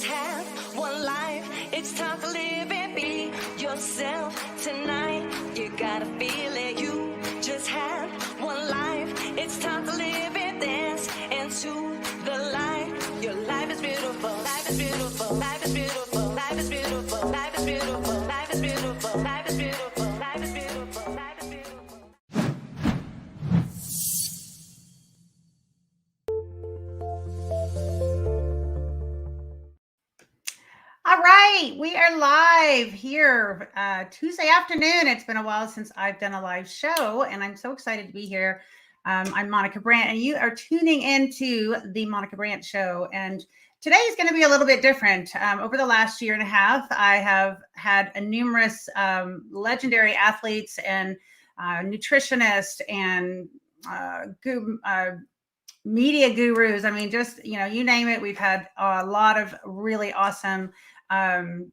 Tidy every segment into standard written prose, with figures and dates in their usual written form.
have one life. It's time to live and be yourself tonight. You gotta feel it. You just have one life. It's time to live and dance into the light. Your life is beautiful. Life is beautiful. Life is beautiful. Life is beautiful. Life is beautiful. Life is beautiful. Life is beautiful. Life is beautiful. Life is beautiful. All right, we are live here Tuesday afternoon. It's been a while since I've done a live show, and I'm so excited to be here. I'm Monica Brandt, and you are tuning into the Monica Brandt Show. And today is going to be a little bit different. Over the last year and a half, I have had numerous legendary athletes and nutritionists and media gurus. I mean, just, you name it. We've had a lot of really awesome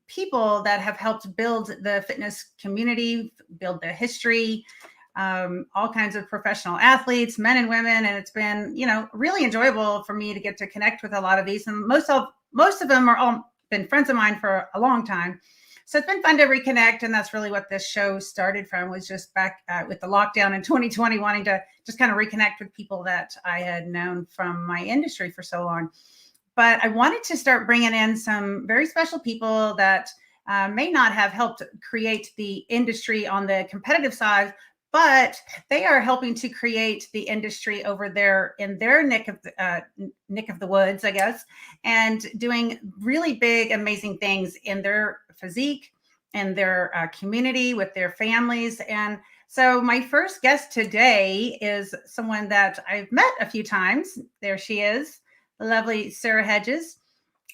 people that have helped build the fitness community, build the history, all kinds of professional athletes, men and women. And it's been, really enjoyable for me to get to connect with a lot of these. And most of them are all been friends of mine for a long time. So it's been fun to reconnect. And that's really what this show started from, was just back with the lockdown in 2020, wanting to just kind of reconnect with people that I had known from my industry for so long. But I wanted to start bringing in some very special people that may not have helped create the industry on the competitive side, but they are helping to create the industry over there in their neck of the woods, I guess, and doing really big, amazing things in their physique and their community with their families. And so my first guest today is someone that I've met a few times. There she is, the lovely Sara Hedges.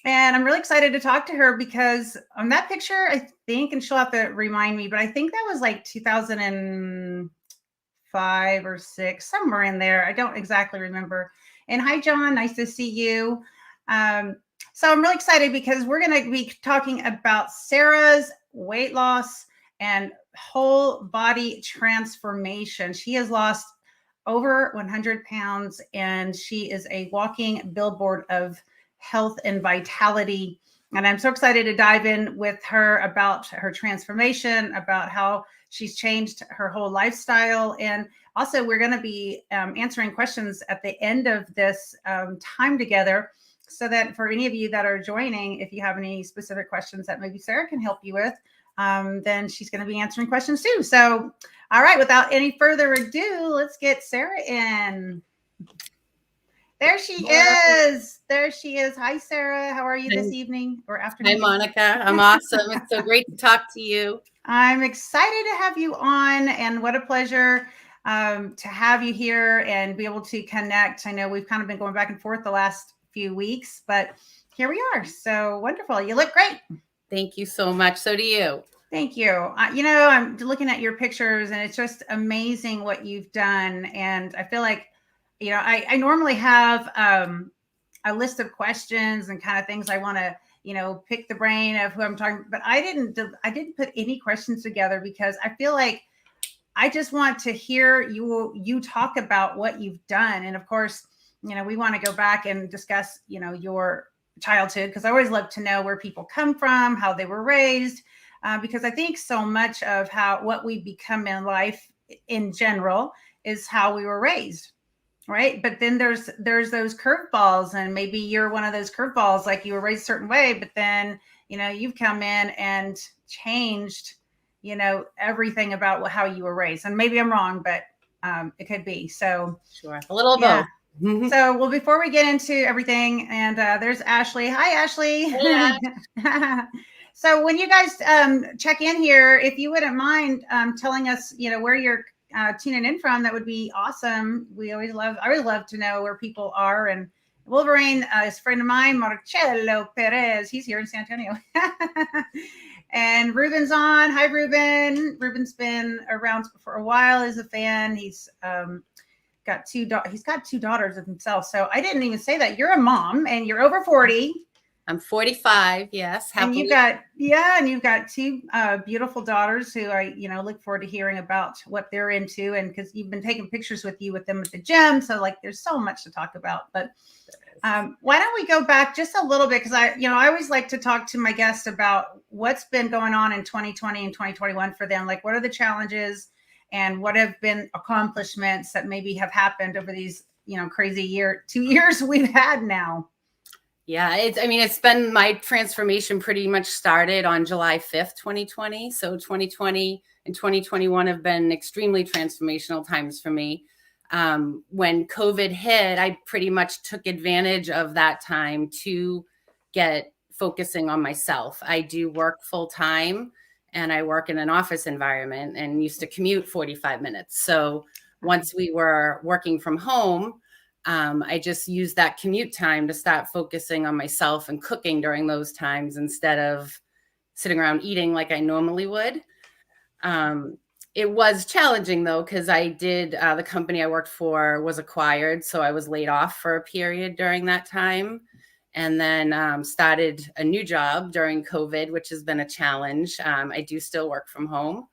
And I'm really excited to talk to her because on that picture, I think, and she'll have to remind me, but I think that was like 2005 or 6, somewhere in there. I don't exactly remember. And hi, John. Nice to see you. So I'm really excited because we're going to be talking about Sara's weight loss and whole body transformation. She has lost over 100 pounds, and she is a walking billboard of health and vitality. And I'm so excited to dive in with her about her transformation, about how she's changed her whole lifestyle. And also, we're going to be answering questions at the end of this time together, so that for any of you that are joining, if you have any specific questions that maybe Sara can help you with, then she's going to be answering questions too. So, all right, without any further ado, let's get Sara in. There she is. There she is. Hi, Sara. How are you this evening or afternoon? Hi, Monica. I'm awesome. It's so great to talk to you. I'm excited to have you on, and what a pleasure to have you here and be able to connect. I know we've kind of been going back and forth the last few weeks, but here we are. So wonderful. You look great. Thank you so much. So do you. Thank you. I'm looking at your pictures, and it's just amazing what you've done. And I feel like, I normally have a list of questions and kind of things I want to, pick the brain of who I'm talking, but I didn't put any questions together because I feel like I just want to hear you talk about what you've done. And of course, we want to go back and discuss, your childhood, because I always love to know where people come from, how they were raised, because I think so much of what we become in life in general is how we were raised. Right. But then there's those curveballs, and maybe you're one of those curveballs, like you were raised a certain way, but then, you've come in and changed, everything about how you were raised. And maybe I'm wrong, but it could be. So sure. A little of both. So, well, before we get into everything, and there's Ashley. Hi, Ashley. Yeah. So when you guys check in here, if you wouldn't mind telling us, where you're tuning in from, that would be awesome. I always love to know where people are. And Wolverine is a friend of mine, Marcelo Perez. He's here in San Antonio. And Ruben's on. Hi, Ruben. Ruben's been around for a while as a fan. He's got two daughters of himself. So I didn't even say that. You're a mom, and you're over 40. I'm 45. Yes. And Happily. you've got two beautiful daughters who I, look forward to hearing about what they're into. And because you've been taking pictures with them at the gym. So like, there's so much to talk about, but why don't we go back just a little bit? Because I always like to talk to my guests about what's been going on in 2020 and 2021 for them. Like, what are the challenges and what have been accomplishments that maybe have happened over these, crazy 2 years we've had now? Yeah, it's been, my transformation pretty much started on July 5th, 2020. So 2020 and 2021 have been extremely transformational times for me. When COVID hit, I pretty much took advantage of that time to get focusing on myself. I do work full time and I work in an office environment and used to commute 45 minutes. So once we were working from home, I just used that commute time to start focusing on myself and cooking during those times instead of sitting around eating like I normally would. It was challenging though, because the company I worked for was acquired. So I was laid off for a period during that time, and then started a new job during COVID, which has been a challenge. I do still work from home.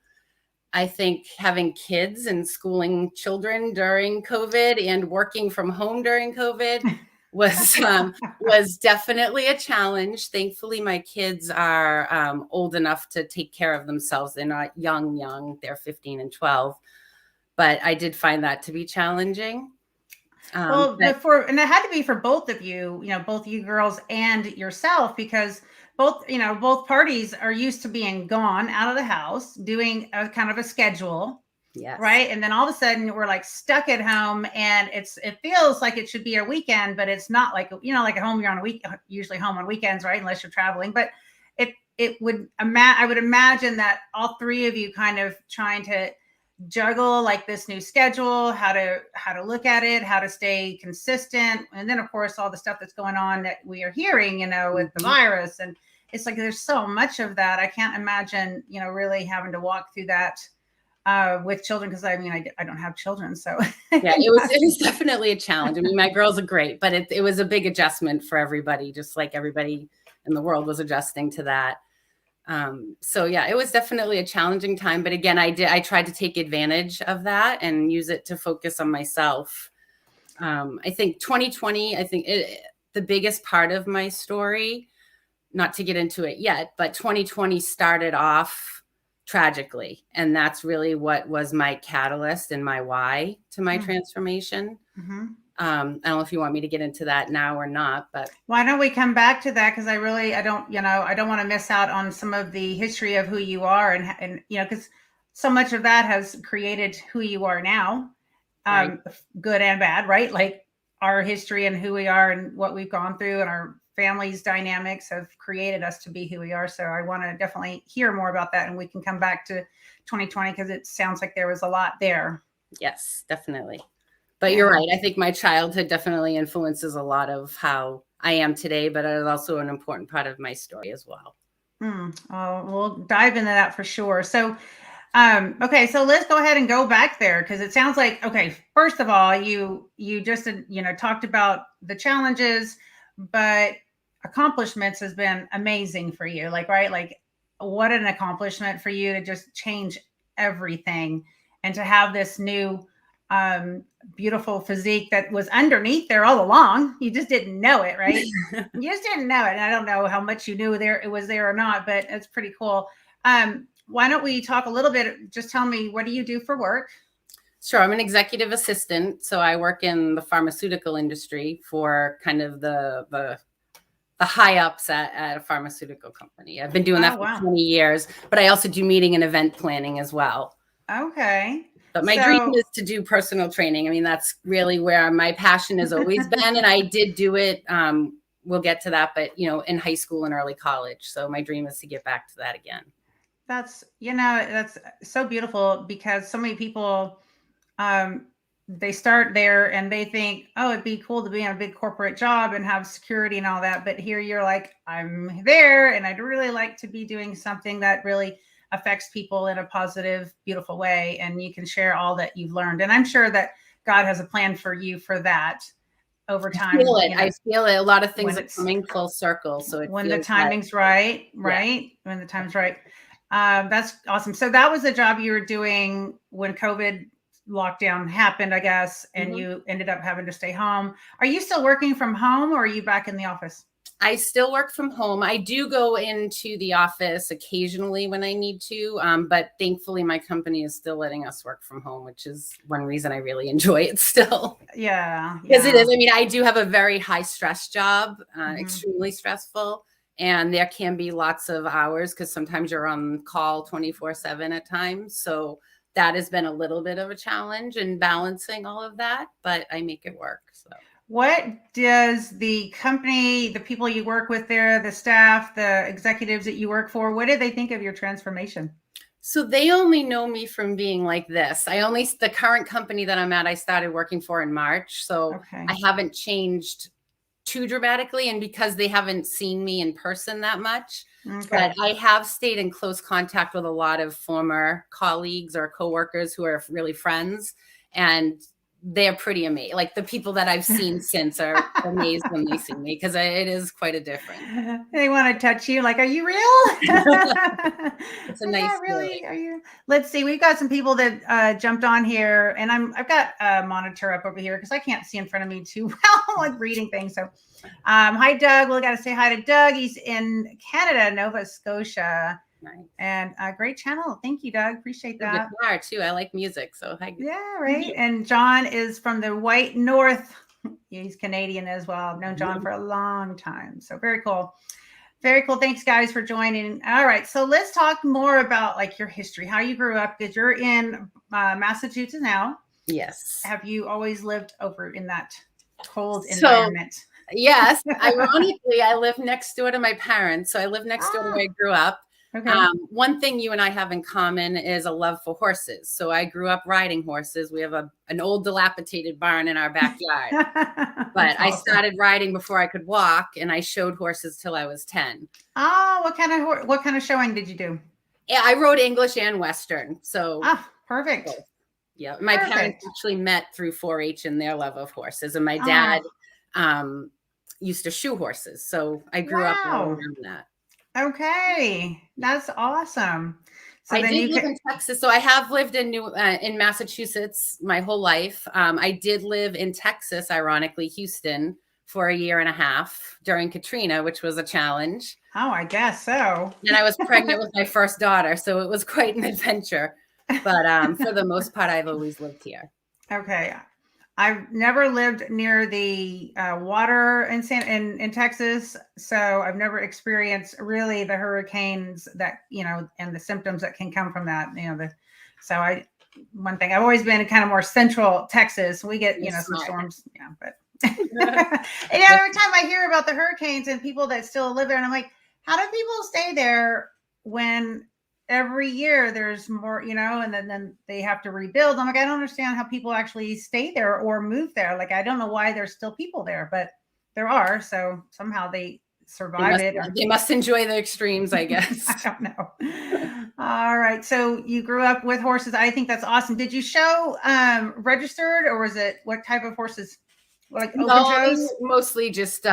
I think having kids and schooling children during COVID and working from home during COVID was definitely a challenge. Thankfully, my kids are old enough to take care of themselves. They're not young. They're 15 and 12. But I did find that to be challenging. And it had to be for both of you, both you girls and yourself, because both parties are used to being gone out of the house, doing a kind of a schedule. Yes. Right. And then all of a sudden we're like stuck at home, and it feels like it should be a weekend, but it's not like, like at home, you're on a week, usually home on weekends, right? Unless you're traveling. But I would imagine that all three of you kind of trying to juggle like this new schedule, how to look at it, how to stay consistent. And then of course, all the stuff that's going on that we are hearing, with the virus. And it's like, there's so much of that. I can't imagine, really having to walk through that with children. Cause I don't have children. So yeah, it was definitely a challenge. I mean, my girls are great, but it was a big adjustment for everybody, just like everybody in the world was adjusting to that. So yeah, it was definitely a challenging time, but again, I tried to take advantage of that and use it to focus on myself. I think 2020, the biggest part of my story, not to get into it yet, but 2020 started off tragically. And that's really what was my catalyst and my why to my transformation. Mm-hmm. I don't know if you want me to get into that now or not, but why don't we come back to that? Because I don't want to miss out on some of the history of who you are, and because so much of that has created who you are now, right. Good and bad, right? Like our history and who we are and what we've gone through and our family's dynamics have created us to be who we are. So I want to definitely hear more about that, and we can come back to 2020 because it sounds like there was a lot there. Yes, definitely. But you're right. I think my childhood definitely influences a lot of how I am today, but it is also an important part of my story as well. We'll dive into that for sure. So, okay, so let's go ahead and go back there, because it sounds like, okay, first of all, you just, talked about the challenges, but accomplishments has been amazing for you. Like, right. Like, what an accomplishment for you to just change everything and to have this new, beautiful physique that was underneath there all along. You just didn't know it, right? You just didn't know it. And I don't know how much you knew it was there or not, but it's pretty cool. Why don't we talk a little bit? Just tell me, what do you do for work? Sure. I'm an executive assistant. So I work in the pharmaceutical industry for kind of the high ups at a pharmaceutical company. I've been doing that for 20 years, but I also do meeting and event planning as well. Okay. But my dream is to do personal training. I mean, that's really where my passion has always been. And I did do it. We'll get to that, but in high school and early college. So my dream is to get back to that again. That's so beautiful, because so many people, they start there and they think, oh, it'd be cool to be in a big corporate job and have security and all that. But here you're like, I'm there and I'd really like to be doing something that really affects people in a positive, beautiful way. And you can share all that you've learned. And I'm sure that God has a plan for you for that. over time. Feel it. You know, I feel it. A lot of things when are it's coming full circle. So it when the feels timing's right, Yeah. right? When the time's right. That's awesome. So that was the job you were doing when COVID lockdown happened, I guess, and Mhm. you ended up having to stay home. Are you still working from home or are you back in the office? I still work from home. I do go into the office occasionally when I need to, but thankfully my company is still letting us work from home, which is one reason I really enjoy it still. Yeah. Because it Yeah. is. I mean, I do have a very high stress job, Mhm. extremely stressful, and there can be lots of hours because sometimes you're on call 24/7 at times. So that has been a little bit of a challenge in balancing all of that, but I make it work. So. What does the company, the people you work with there, the staff, the executives that you work for, what do they think of your transformation? So they only know me from being like this. The current company that I'm at, I started working for in March. So Okay. I haven't changed too dramatically. And because they haven't seen me in person that much, Okay. but I have stayed in close contact with a lot of former colleagues or coworkers who are really friends. And they're pretty amazing. Like the people that I've seen since are amazed when they see me because it is quite a difference. They want to touch you like, are you real? It's a Like, nice "Yeah, really? feeling. Are you?" Let's see. We've got some people that jumped on here, and I've got a monitor up over here because I can't see in front of me too well. I'm like reading things. So, hi Doug. We got to say hi to Doug. He's in Canada, Nova Scotia, Nice. and a great channel. Thank you, Doug. Appreciate The that. guitar too. I like music, so Yeah, right. And John is from the White North. He's Canadian as well. I've known John for a long time. So very cool. Very cool. Thanks, guys, for joining. All right. So let's talk more about like your history, how you grew up, because you're in Massachusetts now. Yes. Have you always lived over in that cold So, environment? Yes. Ironically, I live next door to my parents. So I live next door to where I grew up. Okay. One thing you and I have in common is a love for horses. So I grew up riding horses. We have an old dilapidated barn in our backyard. But I started riding before I could walk, and I showed horses till I was 10. Oh, what kind of showing did you do? Yeah, I rode English and Western. So perfect. Yeah, my parents actually met through 4-H and their love of horses, and my dad used to shoe horses. So I grew up around that. Okay, that's awesome. So I did live in Texas. So I have lived in Massachusetts my whole life. I did live in Texas, ironically, Houston, for 1.5 years during Katrina, which was a challenge. Oh, I guess so. And I was pregnant with my first daughter, so it was quite an adventure. But for the most part, I've always lived here. Okay. I've never lived near the water in Texas, so I've never experienced really the hurricanes that, and the symptoms that can come from that. One thing I've always been kind of more central Texas. We get, some storms, but and every time I hear about the hurricanes and people that still live there, and I'm like, how do people stay there when every year there's more, and then they have to rebuild? I'm like, I don't understand how people actually stay there or move there. Like, I don't know why there's still people there, but there are. So somehow they survive it. They must enjoy the extremes, I guess. I don't know. All right. So you grew up with horses. I think that's awesome. Did you show registered, or was it what type of horses? Like open shows? Mostly just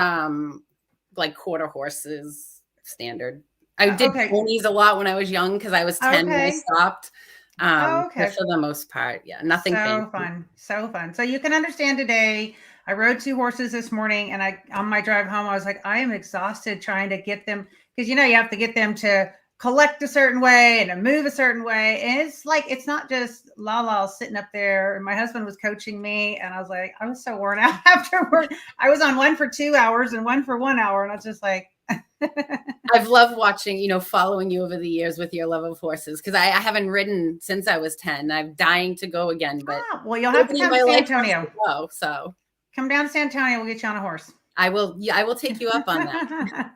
like quarter horses, standard. I did ponies a lot when I was young because I was 10 when I stopped. But for the most part, yeah, nothing fancy. So fun. So you can understand today. I rode 2 horses this morning, and on my drive home, I was like, I am exhausted trying to get them, because you have to get them to collect a certain way and to move a certain way. And it's like, it's not just la sitting up there. And my husband was coaching me, and I was like, I was so worn out afterward. I was on one for 2 hours and one for 1 hour. And I was just like, I've loved watching, following you over the years with your love of horses, because I haven't ridden since I was 10. I'm dying to go again, but well, you'll have to come to San Antonio. So come down to San Antonio. We'll get you on a horse. I will take you up on that.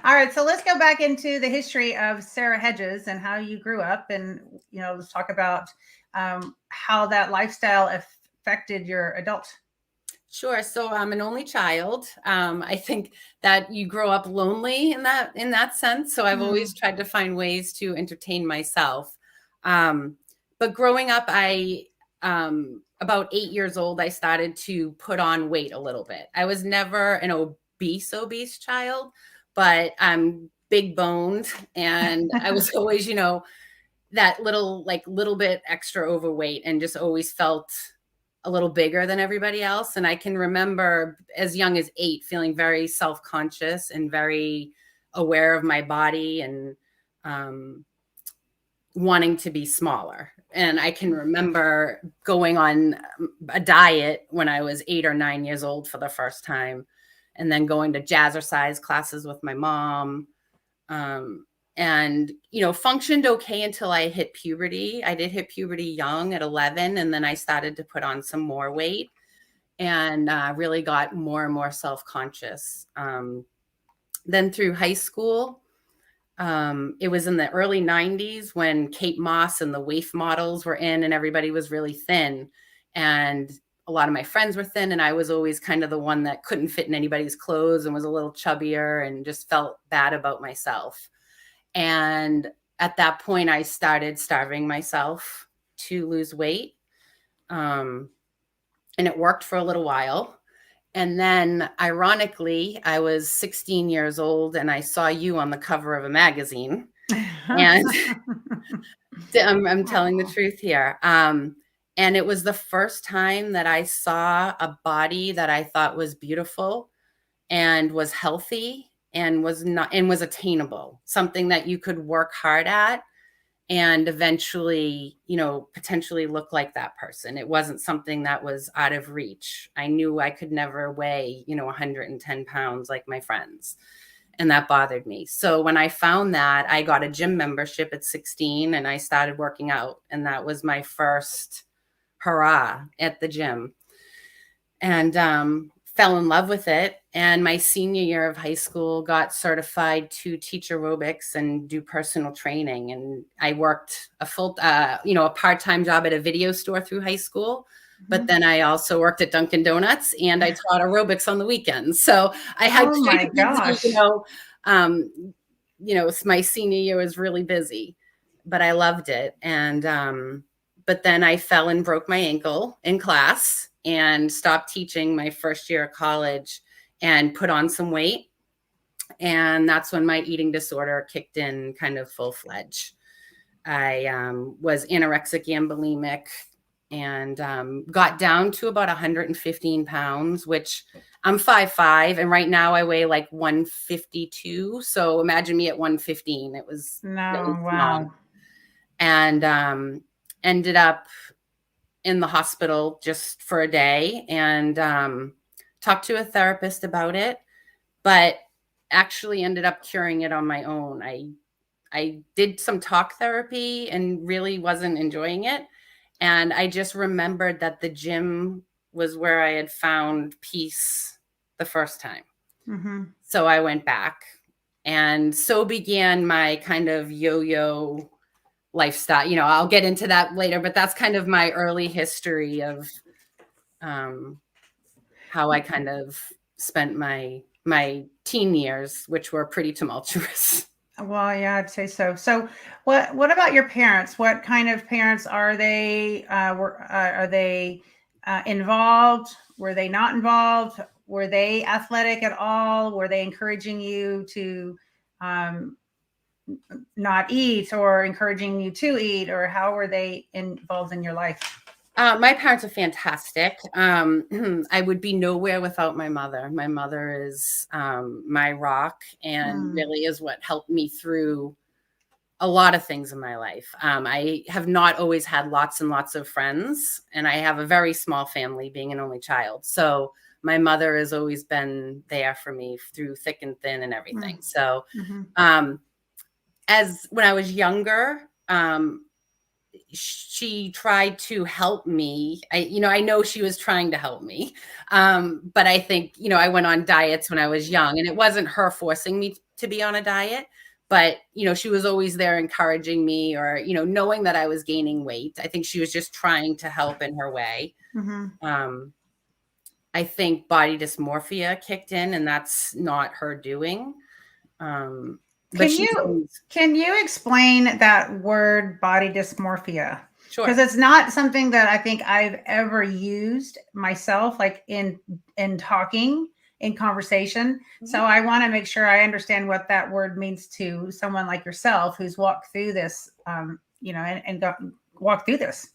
All right. So let's go back into the history of Sara Hedges and how you grew up. And, let's talk about how that lifestyle affected your adult. Sure. So I'm an only child. I think that you grow up lonely in that sense. So I've always tried to find ways to entertain myself. But growing up, I about 8 years old, I started to put on weight a little bit. I was never an obese child, but I'm big boned, and I was always, that little bit extra overweight, and just always felt a little bigger than everybody else. And I can remember as young as 8 feeling very self-conscious and very aware of my body, and wanting to be smaller. And I can remember going on a diet when I was 8 or 9 years old for the first time, and then going to jazzercise classes with my mom. And, functioned okay until I hit puberty. I did hit puberty young at 11, and then I started to put on some more weight, and really got more and more self-conscious. Then through high school, it was in the early 90s when Kate Moss and the waif models were in, and everybody was really thin. And a lot of my friends were thin, and I was always kind of the one that couldn't fit in anybody's clothes and was a little chubbier and just felt bad about myself. And at that point, I started starving myself to lose weight. And it worked for a little while. And then, ironically, I was 16 years old, and I saw you on the cover of a magazine. And I'm telling the truth here. And it was the first time that I saw a body that I thought was beautiful and was healthy and was attainable, something that you could work hard at and eventually, potentially look like that person. It wasn't something that was out of reach. I knew I could never weigh, 110 pounds like my friends. And that bothered me. So when I found that, I got a gym membership at 16, and I started working out. And that was my first hurrah at the gym. And fell in love with it. And my senior year of high school, got certified to teach aerobics and do personal training. And I worked a part-time job at a video store through high school. But then I also worked at Dunkin' Donuts, and I taught aerobics on the weekends. So I had my senior year was really busy, but I loved it. And but then I fell and broke my ankle in class, and stopped teaching my first year of college, and put on some weight. And that's when my eating disorder kicked in kind of full-fledged. I was anorexic and bulimic, and got down to about 115 pounds, which I'm 5'5", and right now I weigh like 152. So imagine me at 115. It was wow. Long. And ended up in the hospital just for a day, and talked to a therapist about it, but actually ended up curing it on my own. I did some talk therapy and really wasn't enjoying it. And I just remembered that the gym was where I had found peace the first time. Mm-hmm. So I went back, and so began my kind of yo-yo lifestyle. I'll get into that later, but that's kind of my early history of how I kind of spent my teen years, which were pretty tumultuous. Well, yeah, I'd say so. So what about your parents? What kind of parents are they? Are they involved? Were they not involved? Were they athletic at all? Were they encouraging you to not eat, or encouraging you to eat, or how were they involved in your life? My parents are fantastic. I would be nowhere without my mother. My mother is my rock, and really is what helped me through a lot of things in my life. I have not always had lots and lots of friends, and I have a very small family, being an only child. So my mother has always been there for me through thick and thin and everything. So as when I was younger, she tried to help me. I know she was trying to help me. But I think, I went on diets when I was young, and it wasn't her forcing me to be on a diet, but, she was always there encouraging me, or, knowing that I was gaining weight. I think she was just trying to help in her way. I think body dysmorphia kicked in, and that's not her doing. Can you explain that word, body dysmorphia? Sure. Because it's not something that I think I've ever used myself, like in talking, in conversation. So I want to make sure I understand what that word means to someone like yourself who's walked through this, and walked through this.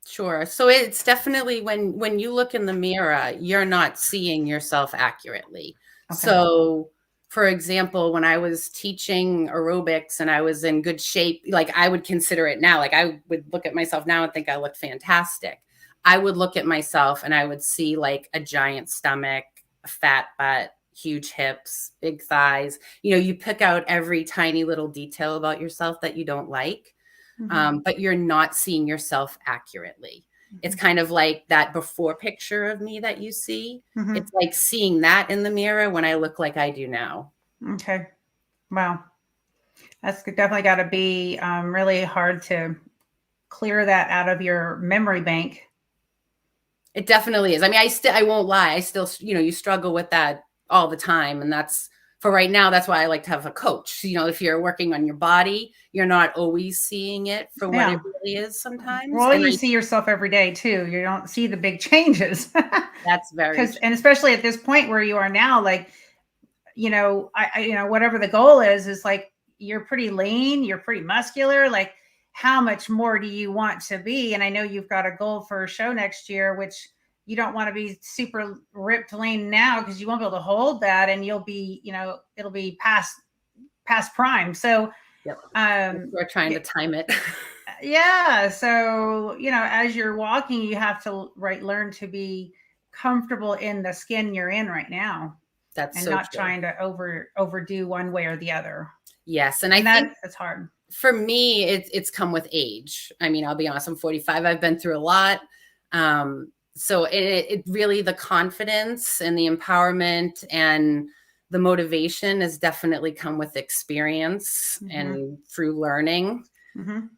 Sure. So it's definitely when you look in the mirror, you're not seeing yourself accurately. Okay. So for example, when I was teaching aerobics and I was in good shape, like I would consider it now, like I would look at myself now and think I look fantastic. I would look at myself and I would see like a giant stomach, a fat butt, huge hips, big thighs. You pick out every tiny little detail about yourself that you don't like. But you're not seeing yourself accurately. It's kind of like that before picture of me that you see. It's like seeing that in the mirror when I look like I do now. Okay. Wow. That's definitely got to be really hard to clear that out of your memory bank. It definitely is. I mean, I won't lie. I still, you struggle with that all the time. And that's for right now. That's why I like to have a coach. If you're working on your body, you're not always seeing it for what it really is sometimes. Well, you see yourself every day too. You don't see the big changes. That's very true. And especially at this point where you are now, like, whatever the goal is like, you're pretty lean, you're pretty muscular. Like, how much more do you want to be? And I know you've got a goal for a show next year, which you don't want to be super ripped lean now because you won't be able to hold that, and you'll be, it'll be past prime. So we're trying to time it. Yeah. So, as you're walking, you have to learn to be comfortable in the skin you're in right now. That's and so not true. trying to overdo one way or the other. Yes. And I think it's hard. For me, it's come with age. I mean, I'll be honest, I'm 45. I've been through a lot. So it really, the confidence and the empowerment and the motivation has definitely come with experience and through learning.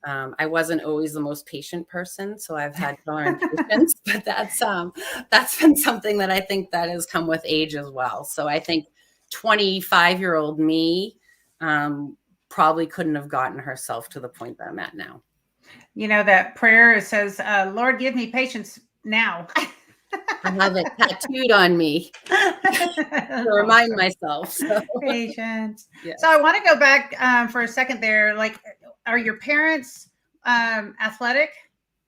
I wasn't always the most patient person, so I've had to learn patience, but that's been something that I think that has come with age as well. So I think 25-year-old me probably couldn't have gotten herself to the point that I'm at now. That prayer says, Lord, give me patience now. I have it tattooed on me to remind myself. So. Patience. Yes. So I want to go back for a second there. Like, are your parents athletic?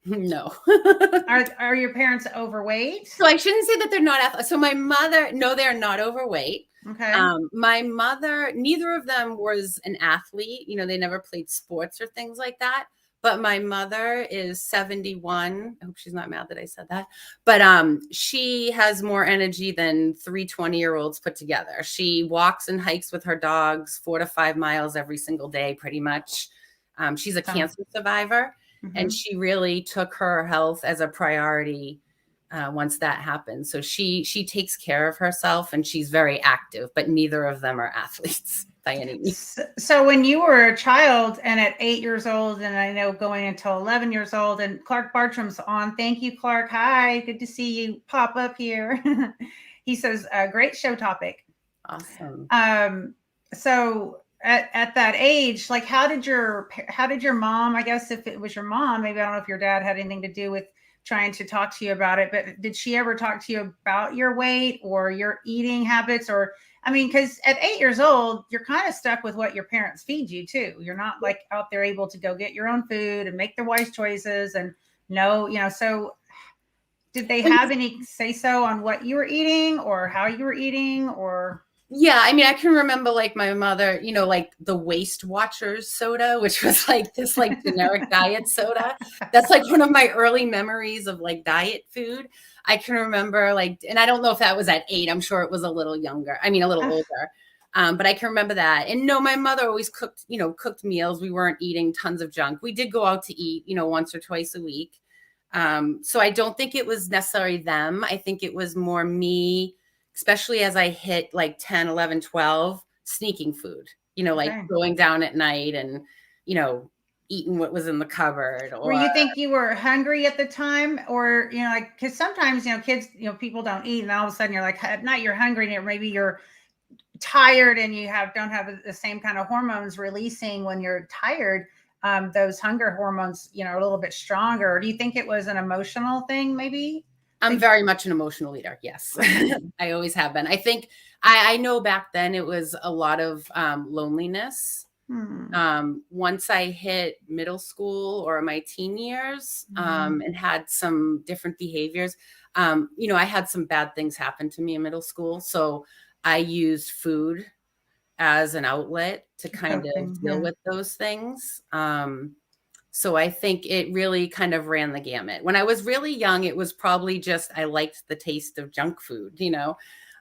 No. Are your parents overweight? So I shouldn't say that they're not athletic. So my mother, no, they're not overweight. Okay. My mother, neither of them was an athlete. They never played sports or things like that. But my mother is 71. I hope she's not mad that I said that. But she has more energy than 3 20-year-olds put together. She walks and hikes with her dogs 4 to 5 miles every single day, pretty much. She's a cancer survivor, and she really took her health as a priority once that happened. So she takes care of herself, and she's very active, but neither of them are athletes by any means. So when you were a child and at 8 years old, and I know going until 11 years old, and Clark Bartram's on. Thank you, Clark. Hi, good to see you pop up here. He says, great show topic. Awesome. So at that age, like, how did your mom, I guess if it was your mom, maybe, I don't know if your dad had anything to do with trying to talk to you about it, but did she ever talk to you about your weight or your eating habits? Or, I mean, because at 8 years old, you're kind of stuck with what your parents feed you too. You're not like out there able to go get your own food and make the wise choices and so did they have any say so on what you were eating or how you were eating? Or yeah, I mean, I can remember like my mother, like the Waist Watchers soda, which was like this like generic diet soda. That's like one of my early memories of like diet food. I can remember like, and I don't know if that was at 8. I'm sure it was a little younger. I mean, a little older. But I can remember that. And no, my mother always cooked meals. We weren't eating tons of junk. We did go out to eat, once or twice a week. So I don't think it was necessarily them. I think it was more me, especially as I hit like 10, 11, 12, sneaking food, like going down at night and, eating what was in the cupboard. Or you think you were hungry at the time? Or, like, because sometimes, kids, people don't eat, and all of a sudden you're like, at night you're hungry, and maybe you're tired and you don't have the same kind of hormones releasing when you're tired. those hunger hormones, you know, a little bit stronger. Do you think it was an emotional thing, maybe? I'm very much an emotional eater. Yes. I always have been. I think I know back then it was a lot of loneliness. Once I hit middle school or my teen years, and had some different behaviors, you know, I had some bad things happen to me in middle school. So I used food as an outlet to kind of deal with those things. So I think it really kind of ran the gamut. When I was really young, it was probably just I liked the taste of junk food, you know,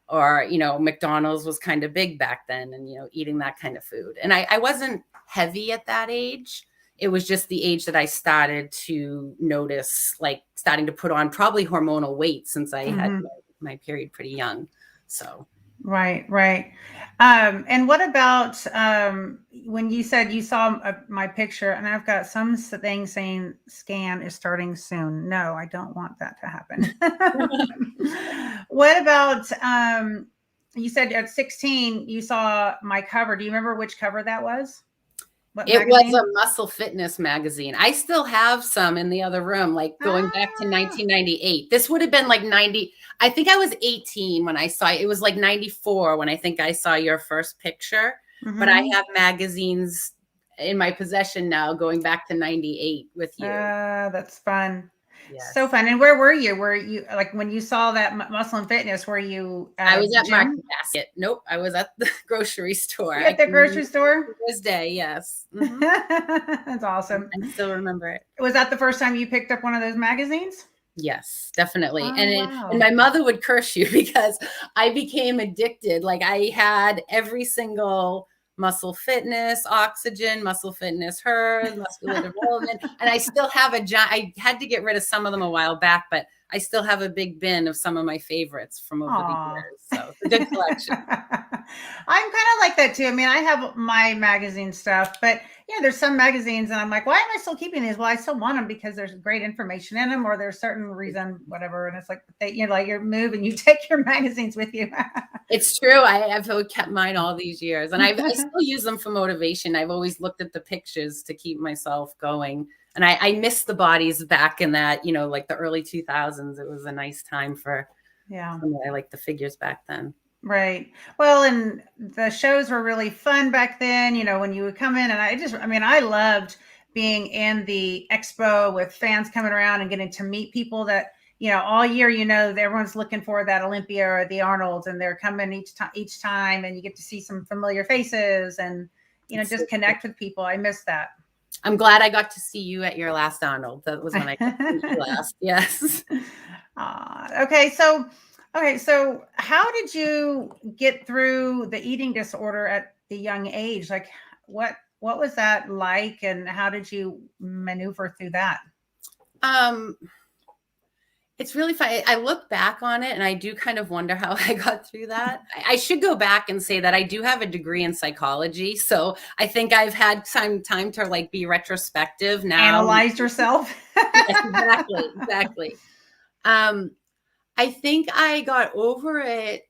or, you know, McDonald's was kind of big back then, and, you know, eating that kind of food. And I wasn't heavy at that age. It was just the age that I started to notice, like starting to put on probably hormonal weight, since I had my period pretty young. So. Right. And what about when you said you saw my picture, and I've got some thing saying scan is starting soon. No, I don't want that to happen. What about you said at 16 you saw my cover. Do you remember which cover that was? It was a Muscle Fitness magazine. I still have some in the other room, like going back to 1998. This would have been like 90. I think I was 18 when I saw it. It was like 94 when I think I saw your first picture. But I have magazines in my possession now going back to 98 with you. That's fun. Yes. So fun. And where were you? Were you like when you saw that Muscle and Fitness? Were you? I was at Market Basket. Nope, I was at the grocery store. At the grocery store? This day, yes. That's awesome. I still remember it. Was that the first time you picked up one of those magazines? Yes, definitely. Oh, And my mother would curse you because I became addicted. Like I had every single Muscle Fitness, Oxygen, Muscle Fitness, Hers, Muscular Development. And I still have I had to get rid of some of them a while back, but I still have a big bin of some of my favorites from over the years. So it's a good collection. I'm kind of like that too. I mean, I have my magazine stuff, but yeah, there's some magazines and I'm like, why am I still keeping these? Well, I still want them because there's great information in them, or there's certain reason, whatever. And it's like, you know, like you move and you take your magazines with you. It's true. I've kept mine all these years, and I still use them for motivation. I've always looked at the pictures to keep myself going. And I miss the bodies back in that, you know, like the early 2000s. It was a nice time for, I like the figures back then. Right. Well, and the shows were really fun back then, you know, when you would come in, and I loved being in the expo with fans coming around and getting to meet people that, you know, all year, you know, everyone's looking for that Olympia or the Arnold's, and they're coming each time, and you get to see some familiar faces and, you know, just connect with people. I miss that. I'm glad I got to see you at your last Arnold. That was when I got to see you last. Yes. Okay. So how did you get through the eating disorder at the young age? Like what was that like, and how did you maneuver through that? It's really fun. I look back on it and I do kind of wonder how I got through that. I should go back and say that I do have a degree in psychology. So I think I've had some time to like be retrospective now. Analyze yourself. Yes, exactly. I think I got over it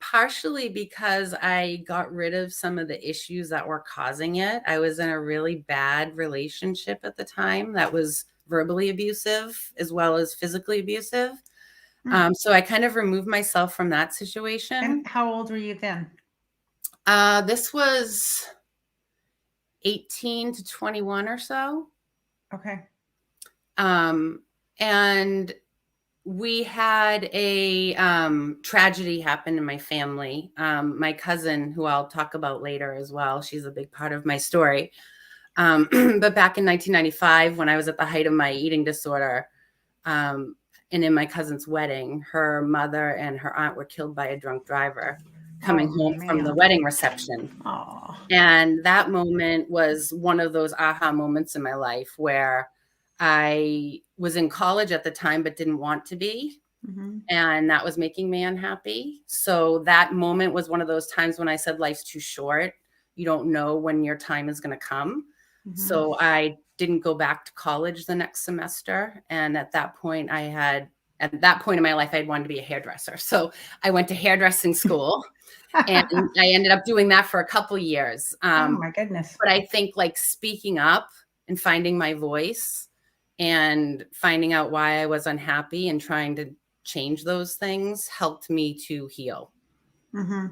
partially because I got rid of some of the issues that were causing it. I was in a really bad relationship at the time that was verbally abusive as well as physically abusive. So I kind of removed myself from that situation. And how old were you then? This was 18 to 21 or so. Okay. And we had a tragedy happen in my family. My cousin, who I'll talk about later as well, she's a big part of my story. But back in 1995, when I was at the height of my eating disorder, and in my cousin's wedding, her mother and her aunt were killed by a drunk driver coming home from the wedding reception. And that moment was one of those aha moments in my life where I was in college at the time, but didn't want to be. And that was making me unhappy. So that moment was one of those times when I said, life's too short. You don't know when your time is going to come. So I didn't go back to college the next semester. And at that point I had at that point in my life, I'd wanted to be a hairdresser. So I went to hairdressing school and I ended up doing that for a couple years. Oh my goodness. But I think like speaking up and finding my voice and finding out why I was unhappy and trying to change those things helped me to heal. Mm-hmm.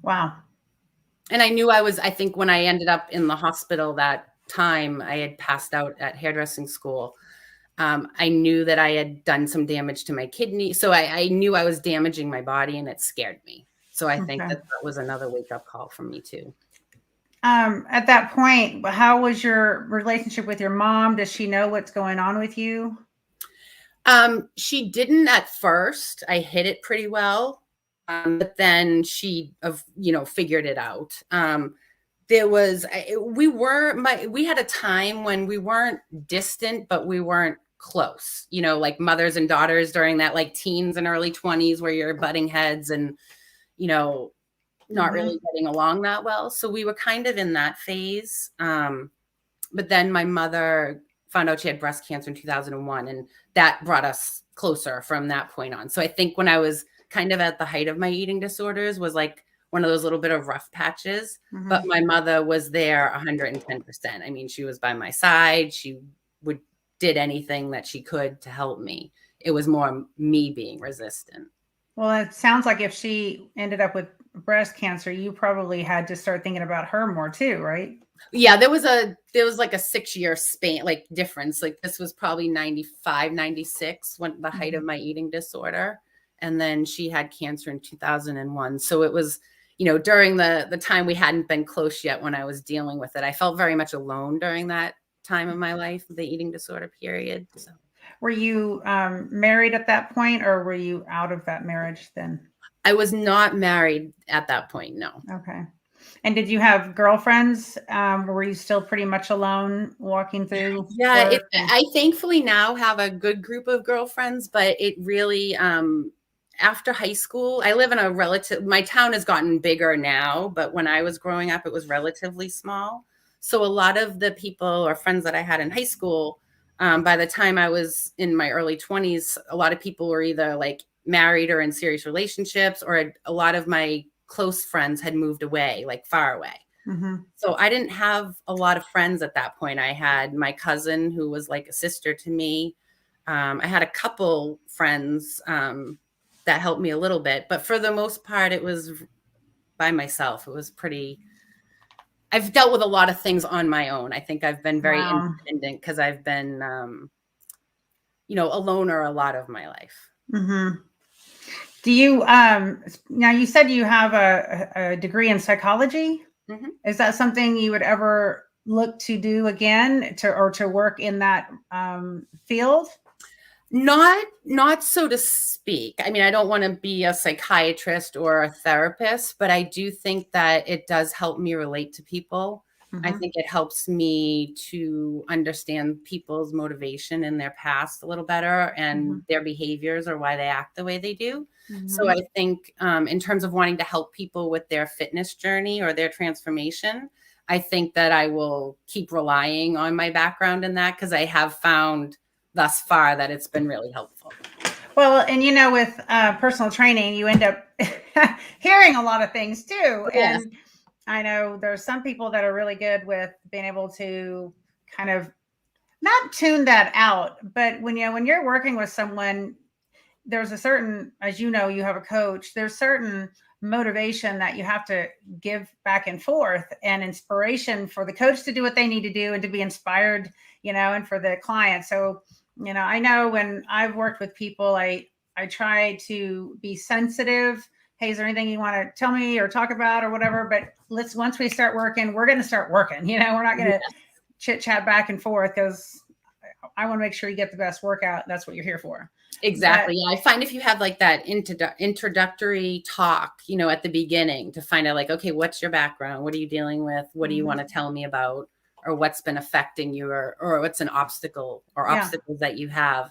Wow. And I knew I think when I ended up in the hospital that time, I had passed out at hairdressing school. I knew that I had done some damage to my kidney. So I knew I was damaging my body and it scared me. So I think that was another wake up call for me too. At that point, how was your relationship with your mom? Does she know what's going on with you? She didn't at first. I hid it pretty well. But then she, figured it out. We had a time when we weren't distant, but we weren't close, like mothers and daughters during that like teens and early 20s where you're butting heads and, not really getting along that well. So we were kind of in that phase. But then my mother found out she had breast cancer in 2001, and that brought us closer from that point on. So I think when I was kind of at the height of my eating disorders was like one of those little bit of rough patches, but my mother was there 110%. I mean, she was by my side. She did anything that she could to help me. It was more me being resistant. Well, it sounds like if she ended up with breast cancer, you probably had to start thinking about her more too, right? Yeah, there was like a 6-year span, like difference. Like this was probably 95, 96 when the height of my eating disorder. And then she had cancer in 2001. So it was, during the time we hadn't been close yet when I was dealing with it. I felt very much alone during that time of my life, the eating disorder period. So. Were you married at that point, or were you out of that marriage then? I was not married at that point, no. Okay. And did you have girlfriends? Were you still pretty much alone walking through? Yeah, I thankfully now have a good group of girlfriends, but it really, after high school, I live in my town has gotten bigger now, but when I was growing up, it was relatively small. So a lot of the people or friends that I had in high school, by the time I was in my early 20s, a lot of people were either like married or in serious relationships, or a lot of my close friends had moved away, like far away. So I didn't have a lot of friends at that point. I had my cousin who was like a sister to me. I had a couple friends that helped me a little bit, but for the most part, it was by myself. It was I've dealt with a lot of things on my own. I think I've been very independent because I've been, a loner a lot of my life. Do you, now you said you have a degree in psychology. Is that something you would ever look to do again to work in that field? Not so to speak. I mean, I don't want to be a psychiatrist or a therapist, but I do think that it does help me relate to people. I think it helps me to understand people's motivation in their past a little better and their behaviors or why they act the way they do. So I think in terms of wanting to help people with their fitness journey or their transformation, I think that I will keep relying on my background in that because I have found thus far that it's been really helpful. Well, and with personal training, you end up hearing a lot of things too. Yes. And I know there's some people that are really good with being able to kind of not tune that out, but when you're working with someone, there's a certain, as you have a coach, there's certain motivation that you have to give back and forth and inspiration for the coach to do what they need to do and to be inspired, and for the client. So, I know when I've worked with people, I try to be sensitive. Hey, is there anything you want to tell me or talk about or whatever? But once we start working, we're going to start working. We're not going to chit chat back and forth because I want to make sure you get the best workout. That's what you're here for. Exactly. Yeah, I find if you have like that introductory talk, at the beginning to find out like, okay, what's your background? What are you dealing with? What do you want to tell me about? Or what's been affecting you or what's an obstacle or obstacles that you have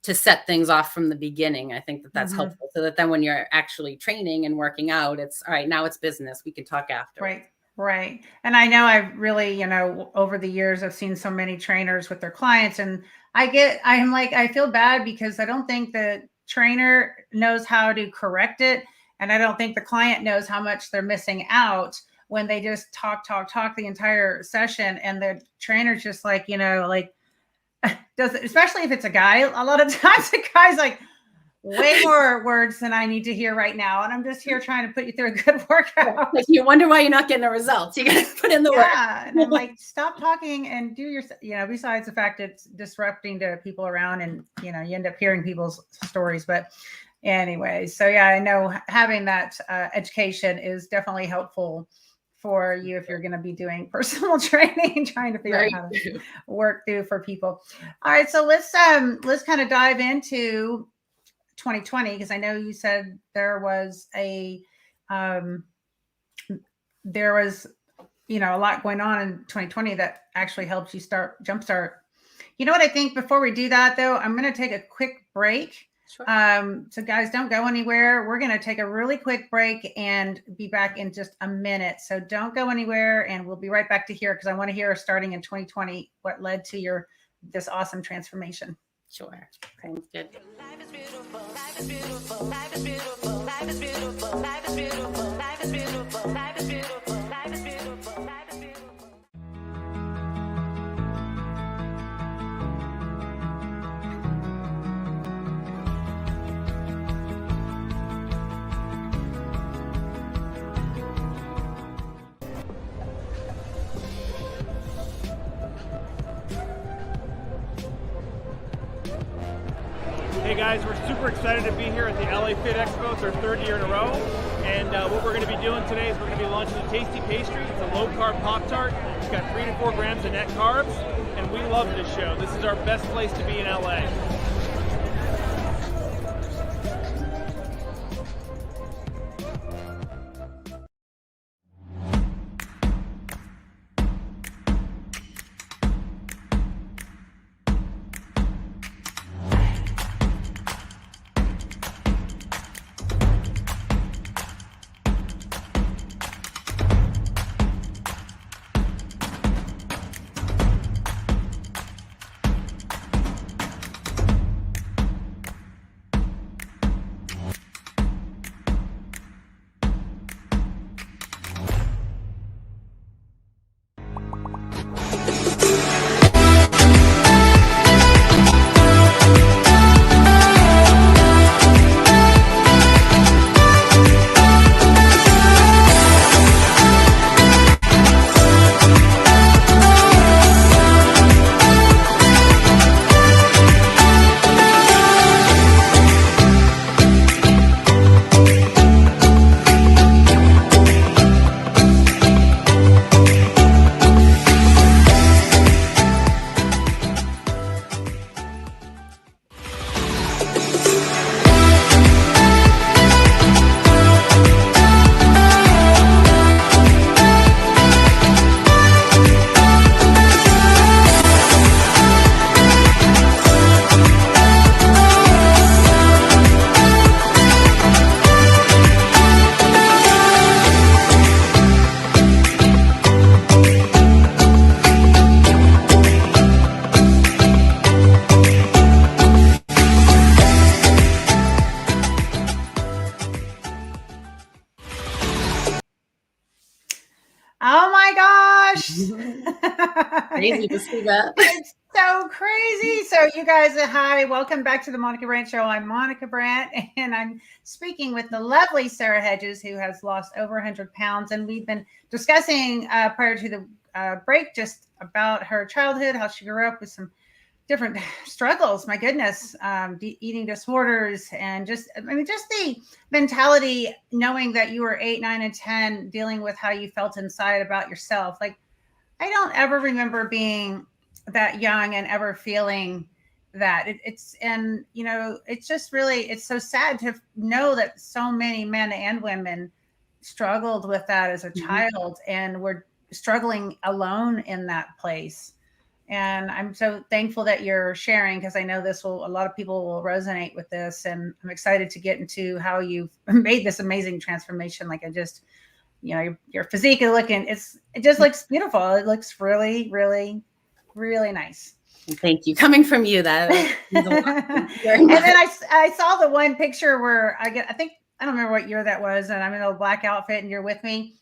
to set things off from the beginning. I think that's helpful so that then when you're actually training and working out, it's all right. Now it's business. We can talk after. Right. Right. And I know I've really, over the years, I've seen so many trainers with their clients, and I'm like, I feel bad because I don't think the trainer knows how to correct it. And I don't think the client knows how much they're missing out when they just talk the entire session. And the trainer's just like, like, does it, especially if it's a guy, a lot of times the guy's like, way more words than I need to hear right now. And I'm just here trying to put you through a good workout. Like, you wonder why you're not getting the results. You got to put in the work. Yeah. And I'm like, stop talking and do your, besides the fact it's disrupting to people around, and, you end up hearing people's stories. But anyway, so yeah, I know having that education is definitely helpful for you if you're going to be doing personal training, trying to figure out how to work through for people. All right. So let's kind of dive into 2020, because I know you said there was a lot going on in 2020 that actually helped you jumpstart. You know what I think? Before we do that, though, I'm going to take a quick break. Sure. So guys, don't go anywhere. We're going to take a really quick break and be back in just a minute. So don't go anywhere, and we'll be right back to here, because I want to hear, starting in 2020, what led to this awesome transformation. Sure. Sounds good. Life is beautiful, life is beautiful, life is beautiful, life is beautiful, life is beautiful, life is beautiful, life is beautiful, life is beautiful, life is beautiful. Hey guys, we're super excited to be here at the LA Fit Expo. It's our third year in a row. And what we're going to be doing today is we're going to be launching a tasty pastry. It's a low-carb Pop-Tart. It's got 3 to 4 grams of net carbs. And we love this show. This is our best place to be in LA. Oh my gosh. Crazy to see that. It's so crazy. So you guys, hi, welcome back to the Monica Brandt Show. I'm Monica Brandt, and I'm speaking with the lovely Sara Hedges, who has lost over 100 pounds. And we've been discussing prior to the break just about her childhood, how she grew up with some different struggles. My goodness, eating disorders, and just the mentality, knowing that you were 8, 9, and 10, dealing with how you felt inside about yourself. Like, I don't ever remember being that young and ever feeling that. It's just really, it's so sad to know that so many men and women struggled with that as a child, and were struggling alone in that place. And I'm so thankful that you're sharing, because I know a lot of people will resonate with this. And I'm excited to get into how you've made this amazing transformation, like I just your physique is looking, it just looks beautiful. It looks really, really, really nice. Thank you. Coming from you, that means a lot. Thank you very And much. then I saw the one picture where I think, I don't remember what year that was, and I'm in a black outfit and you're with me.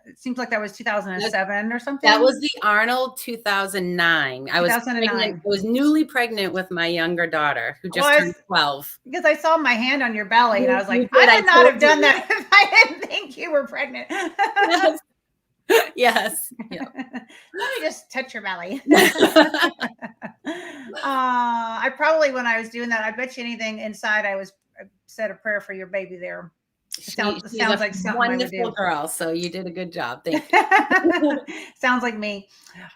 It seems like that was 2007 or something. That was the Arnold 2009. I was 2009. pregnant. I was newly pregnant with my younger daughter who just turned 12. Because I saw my hand on your belly and I was like, You did. I would not have told done you. that if I didn't think you were pregnant. Yes. Yes. Yeah. Let me just touch your belly. I probably, when I was doing that, I bet you anything inside, I said a prayer for your baby there. She's sounds like something wonderful I would do. girl. So you did a good job. Thank you. Sounds like me.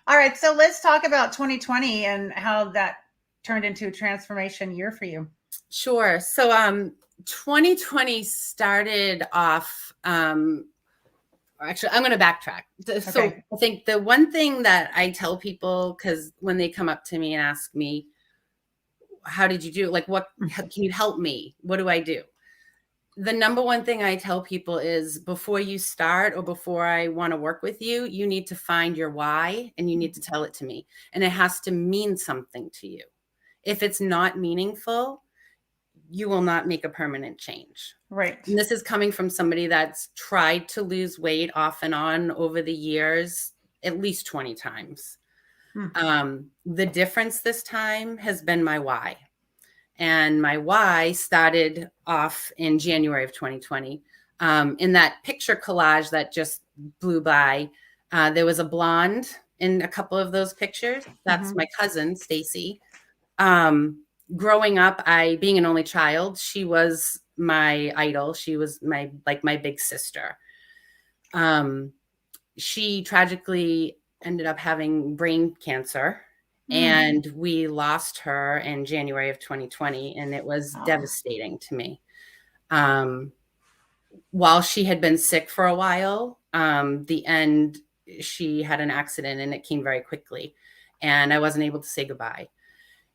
All right. So let's talk about 2020 and how that turned into a transformation year for you. Sure. So 2020 started off, actually, I'm going to backtrack. So Okay. I think the one thing that I tell people, because when they come up to me and ask me, how did you do? Like, can you help me? What do I do? The number one thing I tell people is before you start or before I want to work with you, you need to find your why and you need to tell it to me. And it has to mean something to you. If it's not meaningful, you will not make a permanent change. Right. And this is coming from somebody that's tried to lose weight off and on over the years, at least 20 times. The difference this time has been my why. And my why started off in January of 2020. In that picture collage that just blew by, there was a blonde in a couple of those pictures. That's my cousin, Stacy. Growing up, being an only child, she was my idol. She was my big sister. She tragically ended up having brain cancer. And we lost her in January of 2020, and it was devastating to me. While she had been sick for a while, she had an accident and it came very quickly, and I wasn't able to say goodbye.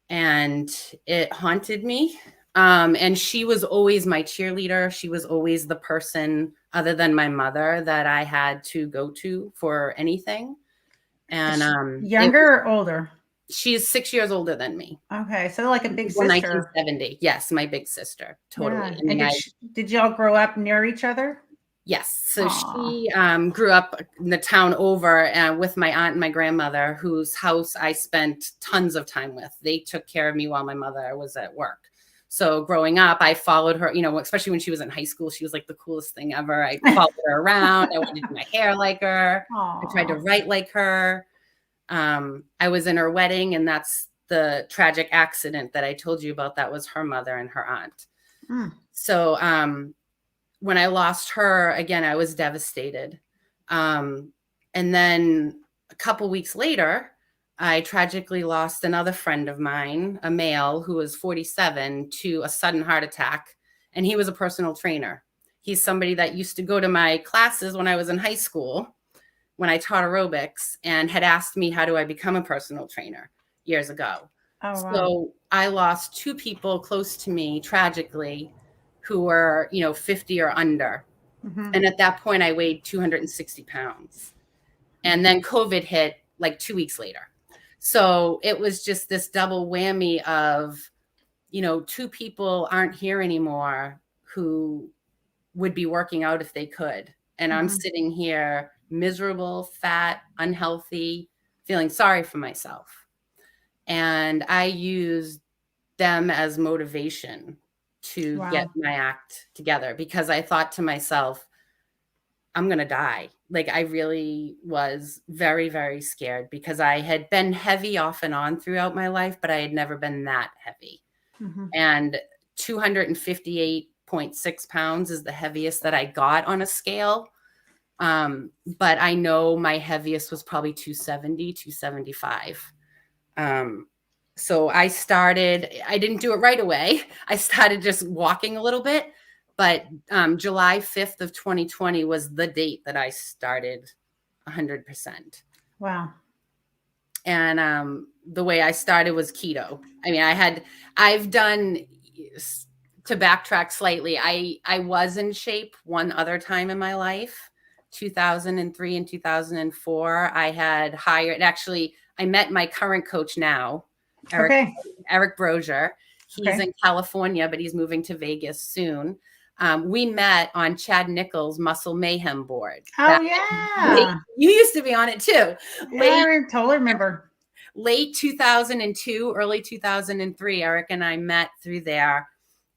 And it haunted me. And she was always my cheerleader. She was always the person other than my mother that I had to go to for anything. And younger or older? She's 6 years older than me. Okay. So like a big sister. 1970. Yes, my big sister. Totally. Yeah. And did y'all grow up near each other? Yes. So she grew up in the town over with my aunt and my grandmother, whose house I spent tons of time with. They took care of me while my mother was at work. So growing up, I followed her, especially when she was in high school. She was like the coolest thing ever. I followed her around. I wanted to do my hair like her. Aww. I tried to write like her. I was in her wedding, and that's the tragic accident that I told you about. That was her mother and her aunt. So when I lost her, again, I was devastated. And then a couple weeks later, I tragically lost another friend of mine, a male who was 47, to a sudden heart attack. And he was a personal trainer. He's somebody that used to go to my classes when I was in high school, when I taught aerobics, and had asked me, how do I become a personal trainer years ago? Oh, wow. So I lost two people close to me, tragically, who were, 50 or under. And at that point, I weighed 260 pounds. And then COVID hit like 2 weeks later. So it was just this double whammy of, two people aren't here anymore who would be working out if they could. And I'm sitting here miserable, fat, unhealthy, feeling sorry for myself. And I used them as motivation to get my act together, because I thought to myself, I'm going to die. Like, I really was very, very scared, because I had been heavy off and on throughout my life, but I had never been that heavy. And 258.6 pounds is the heaviest that I got on a scale. But I know my heaviest was probably 270, 275. So I didn't do it right away. I started just walking a little bit, but July 5th of 2020 was the date that I started 100%. Wow. And the way I started was keto. I mean, I've done, to backtrack slightly, I was in shape one other time in my life, 2003 and 2004, I had hired, actually, I met my current coach now, Eric Brozier. He's in California, but he's moving to Vegas soon. We met on Chad Nichols' Muscle Mayhem board. Oh, yeah. You used to be on it too. I totally remember. Late 2002, early 2003, Eric and I met through there.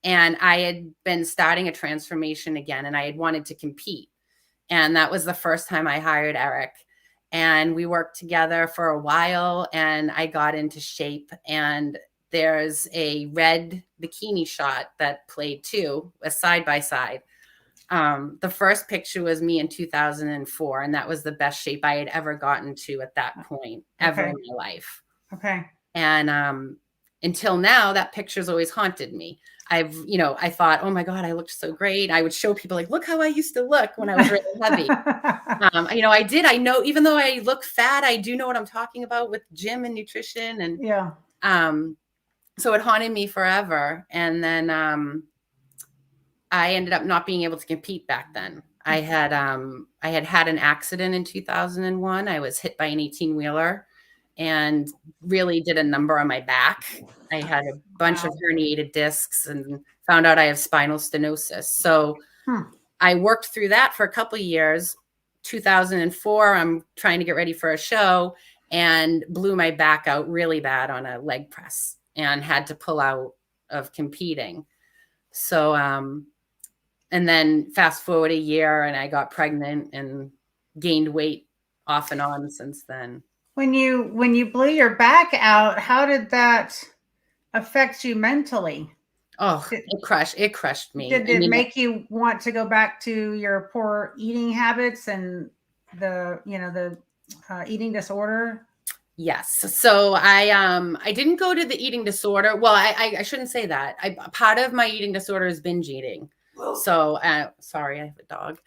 And I had been starting a transformation again, and I had wanted to compete. And that was the first time I hired Eric. And we worked together for a while, and I got into shape. And there's a red bikini shot that played too, a side by side. The first picture was me in 2004, and that was the best shape I had ever gotten to at that point ever in my life. Okay. And until now, that picture's always haunted me. I thought, oh my God, I looked so great. I would show people like, look how I used to look when I was really heavy. I know, even though I look fat, I do know what I'm talking about with gym and nutrition. And so it haunted me forever. And then I ended up not being able to compete back then. I had an accident in 2001. I was hit by an 18-wheeler and really did a number on my back. I had a bunch of herniated discs and found out I have spinal stenosis. So I worked through that for a couple of years. 2004, I'm trying to get ready for a show and blew my back out really bad on a leg press and had to pull out of competing. So, and then fast forward a year and I got pregnant and gained weight off and on since then. When you blew your back out, how did that affect you mentally? Oh, it crushed me. Did it make you want to go back to your poor eating habits and the eating disorder? Yes. So I didn't go to the eating disorder. Well, I shouldn't say that. Part of my eating disorder is binge eating. So sorry, I have a dog.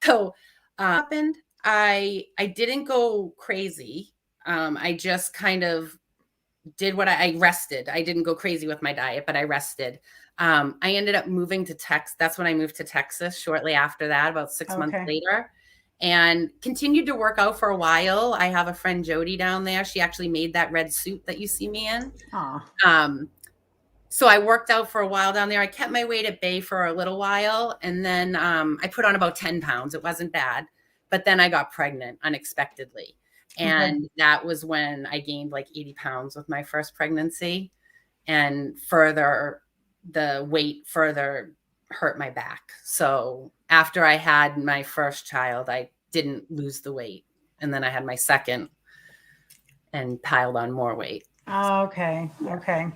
So happened. I didn't go crazy. I just kind of did what I rested. I didn't go crazy with my diet, but I rested. I ended up moving to Texas. That's when I moved to Texas shortly after that, about 6 months later, and continued to work out for a while. I have a friend, Jody, down there. She actually made that red suit that you see me in. So I worked out for a while down there. I kept my weight at bay for a little while. And then I put on about 10 pounds. It wasn't bad. But then I got pregnant unexpectedly. And that was when I gained like 80 pounds with my first pregnancy. And the weight further hurt my back. So after I had my first child, I didn't lose the weight. And then I had my second and piled on more weight. Oh, okay. Okay.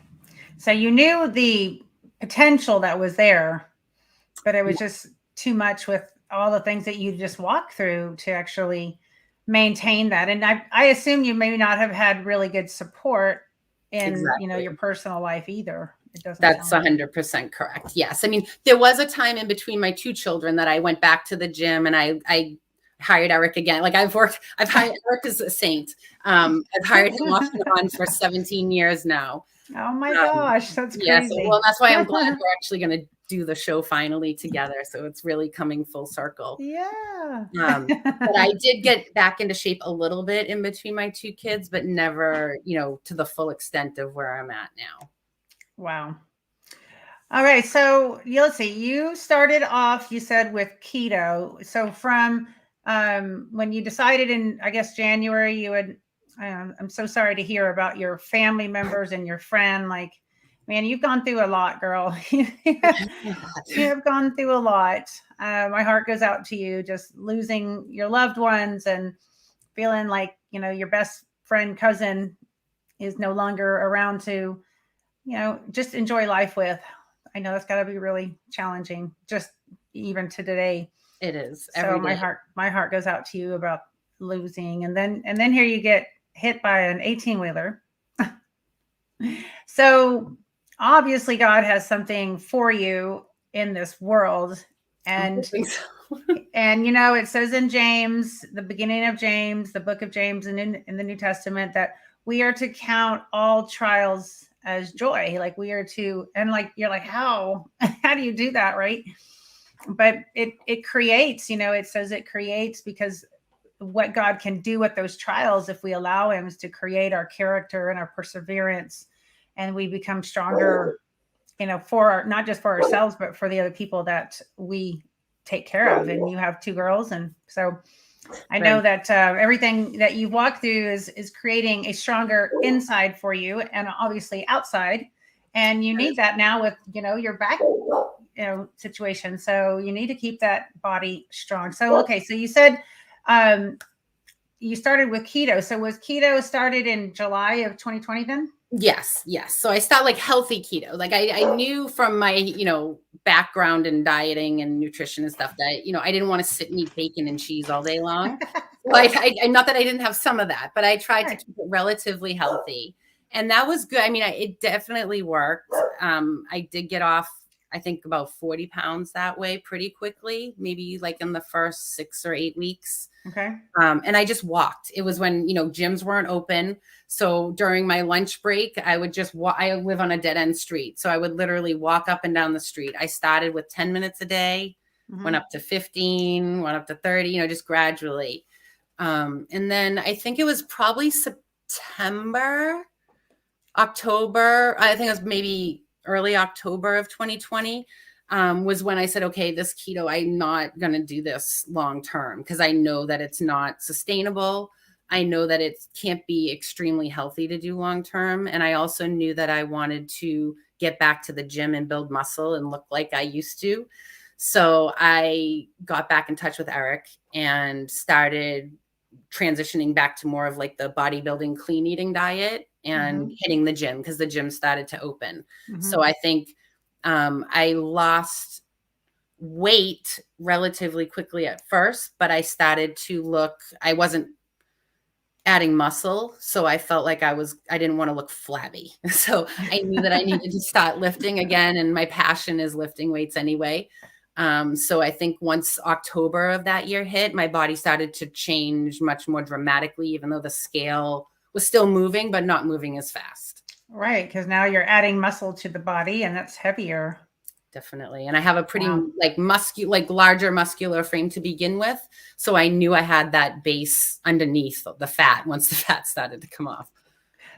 So you knew the potential that was there, but it was just too much with all the things that you just walked through to actually maintain that. And I assume you may not have had really good support in, your personal life either. That's 100% correct. Yes. I mean, there was a time in between my two children that I went back to the gym and I hired Eric again. Like I've hired Eric as a saint. I've hired him off and on for 17 years now. Oh my gosh, that's crazy. Yeah, well, that's why I'm glad we're actually going to do the show finally together. So it's really coming full circle. Yeah. But I did get back into shape a little bit in between my two kids, but never, to the full extent of where I'm at now. Wow. All right. So let's see. You started off, you said, with keto. So from when you decided in, I guess, January, you had, I'm so sorry to hear about your family members and your friend. Like, man, you've gone through a lot, girl. You have gone through a lot. My heart goes out to you, just losing your loved ones and feeling like, your best friend, cousin is no longer around to, just enjoy life with. I know that's got to be really challenging, just even to today. It is. So my heart goes out to you about losing. And then here you get hit by an 18-wheeler. So obviously God has something for you in this world. And, and it says in James, the beginning of James, the book of James, and in the New Testament, that we are to count all trials as joy. Like we are to, and like, you're like, how do you do that? Right. but it creates, it says it creates, because what God can do with those trials, if we allow him, is to create our character and our perseverance, and we become stronger, for not just for ourselves, but for the other people that we take care of. And you have 2 girls. And so I know that everything that you walk through is creating a stronger inside for you, and obviously outside. And you need that now with, your back, situation. So you need to keep that body strong. So, okay. So you said, you started with keto. So was keto started in July of 2020 then? Yes. So I started like healthy keto. Like I knew from my, background in dieting and nutrition and stuff that, I didn't want to sit and eat bacon and cheese all day long. Like not that I didn't have some of that, but I tried to keep it relatively healthy. And that was good. I mean, it definitely worked. I did get off, I think, about 40 pounds that way pretty quickly, maybe like in the first 6 or 8 weeks. Okay. And I just walked. It was when, gyms weren't open. So during my lunch break, I would just I live on a dead end street. So I would literally walk up and down the street. I started with 10 minutes a day, went up to 15, went up to 30, just gradually. And then I think it was probably October, I think it was maybe early October of 2020, was when I said, okay, this keto, I'm not going to do this long term, because I know that it's not sustainable. I know that it can't be extremely healthy to do long term. And I also knew that I wanted to get back to the gym and build muscle and look like I used to. So I got back in touch with Eric and started transitioning back to more of like the bodybuilding, clean eating diet, and hitting the gym, because the gym started to open. So I think I lost weight relatively quickly at first, but I started to I wasn't adding muscle. So I felt like I didn't want to look flabby. So I knew that I needed to start lifting again. And my passion is lifting weights anyway. So I think once October of that year hit, my body started to change much more dramatically, even though the scale was still moving, but not moving as fast. Right. Because now you're adding muscle to the body, and that's heavier. Definitely. And I have a pretty larger muscular frame to begin with. So I knew I had that base underneath the fat once the fat started to come off.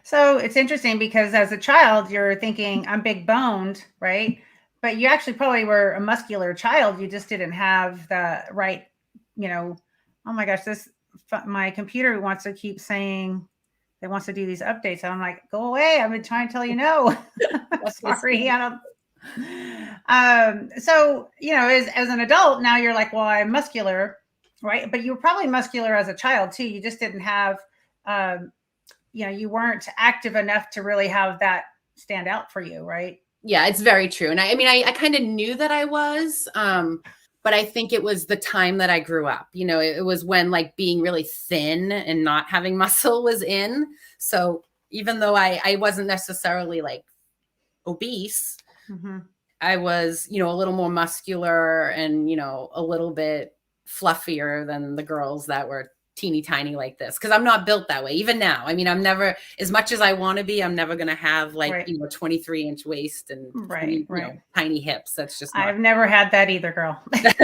So it's interesting, because as a child, you're thinking I'm big boned, right? But you actually probably were a muscular child. You just didn't have the right, oh my gosh, my computer wants to keep saying it wants to do these updates. And I'm like, go away. I've been trying to tell you no. Sorry. I don't. So, as an adult, now you're like, well, I'm muscular, right? But you were probably muscular as a child too. You just didn't have, you weren't active enough to really have that stand out for you, right? Yeah, it's very true. And I kind of knew that I was, but I think it was the time that I grew up. It was when like being really thin and not having muscle was in. So even though I wasn't necessarily like obese, I was, a little more muscular and, a little bit fluffier than the girls that were teeny tiny like this, because I'm not built that way. Even now, I mean, I'm never, as much as I want to be, I'm never going to have like, 23-inch waist and tiny hips. That's just not. I've never had that either, girl. But,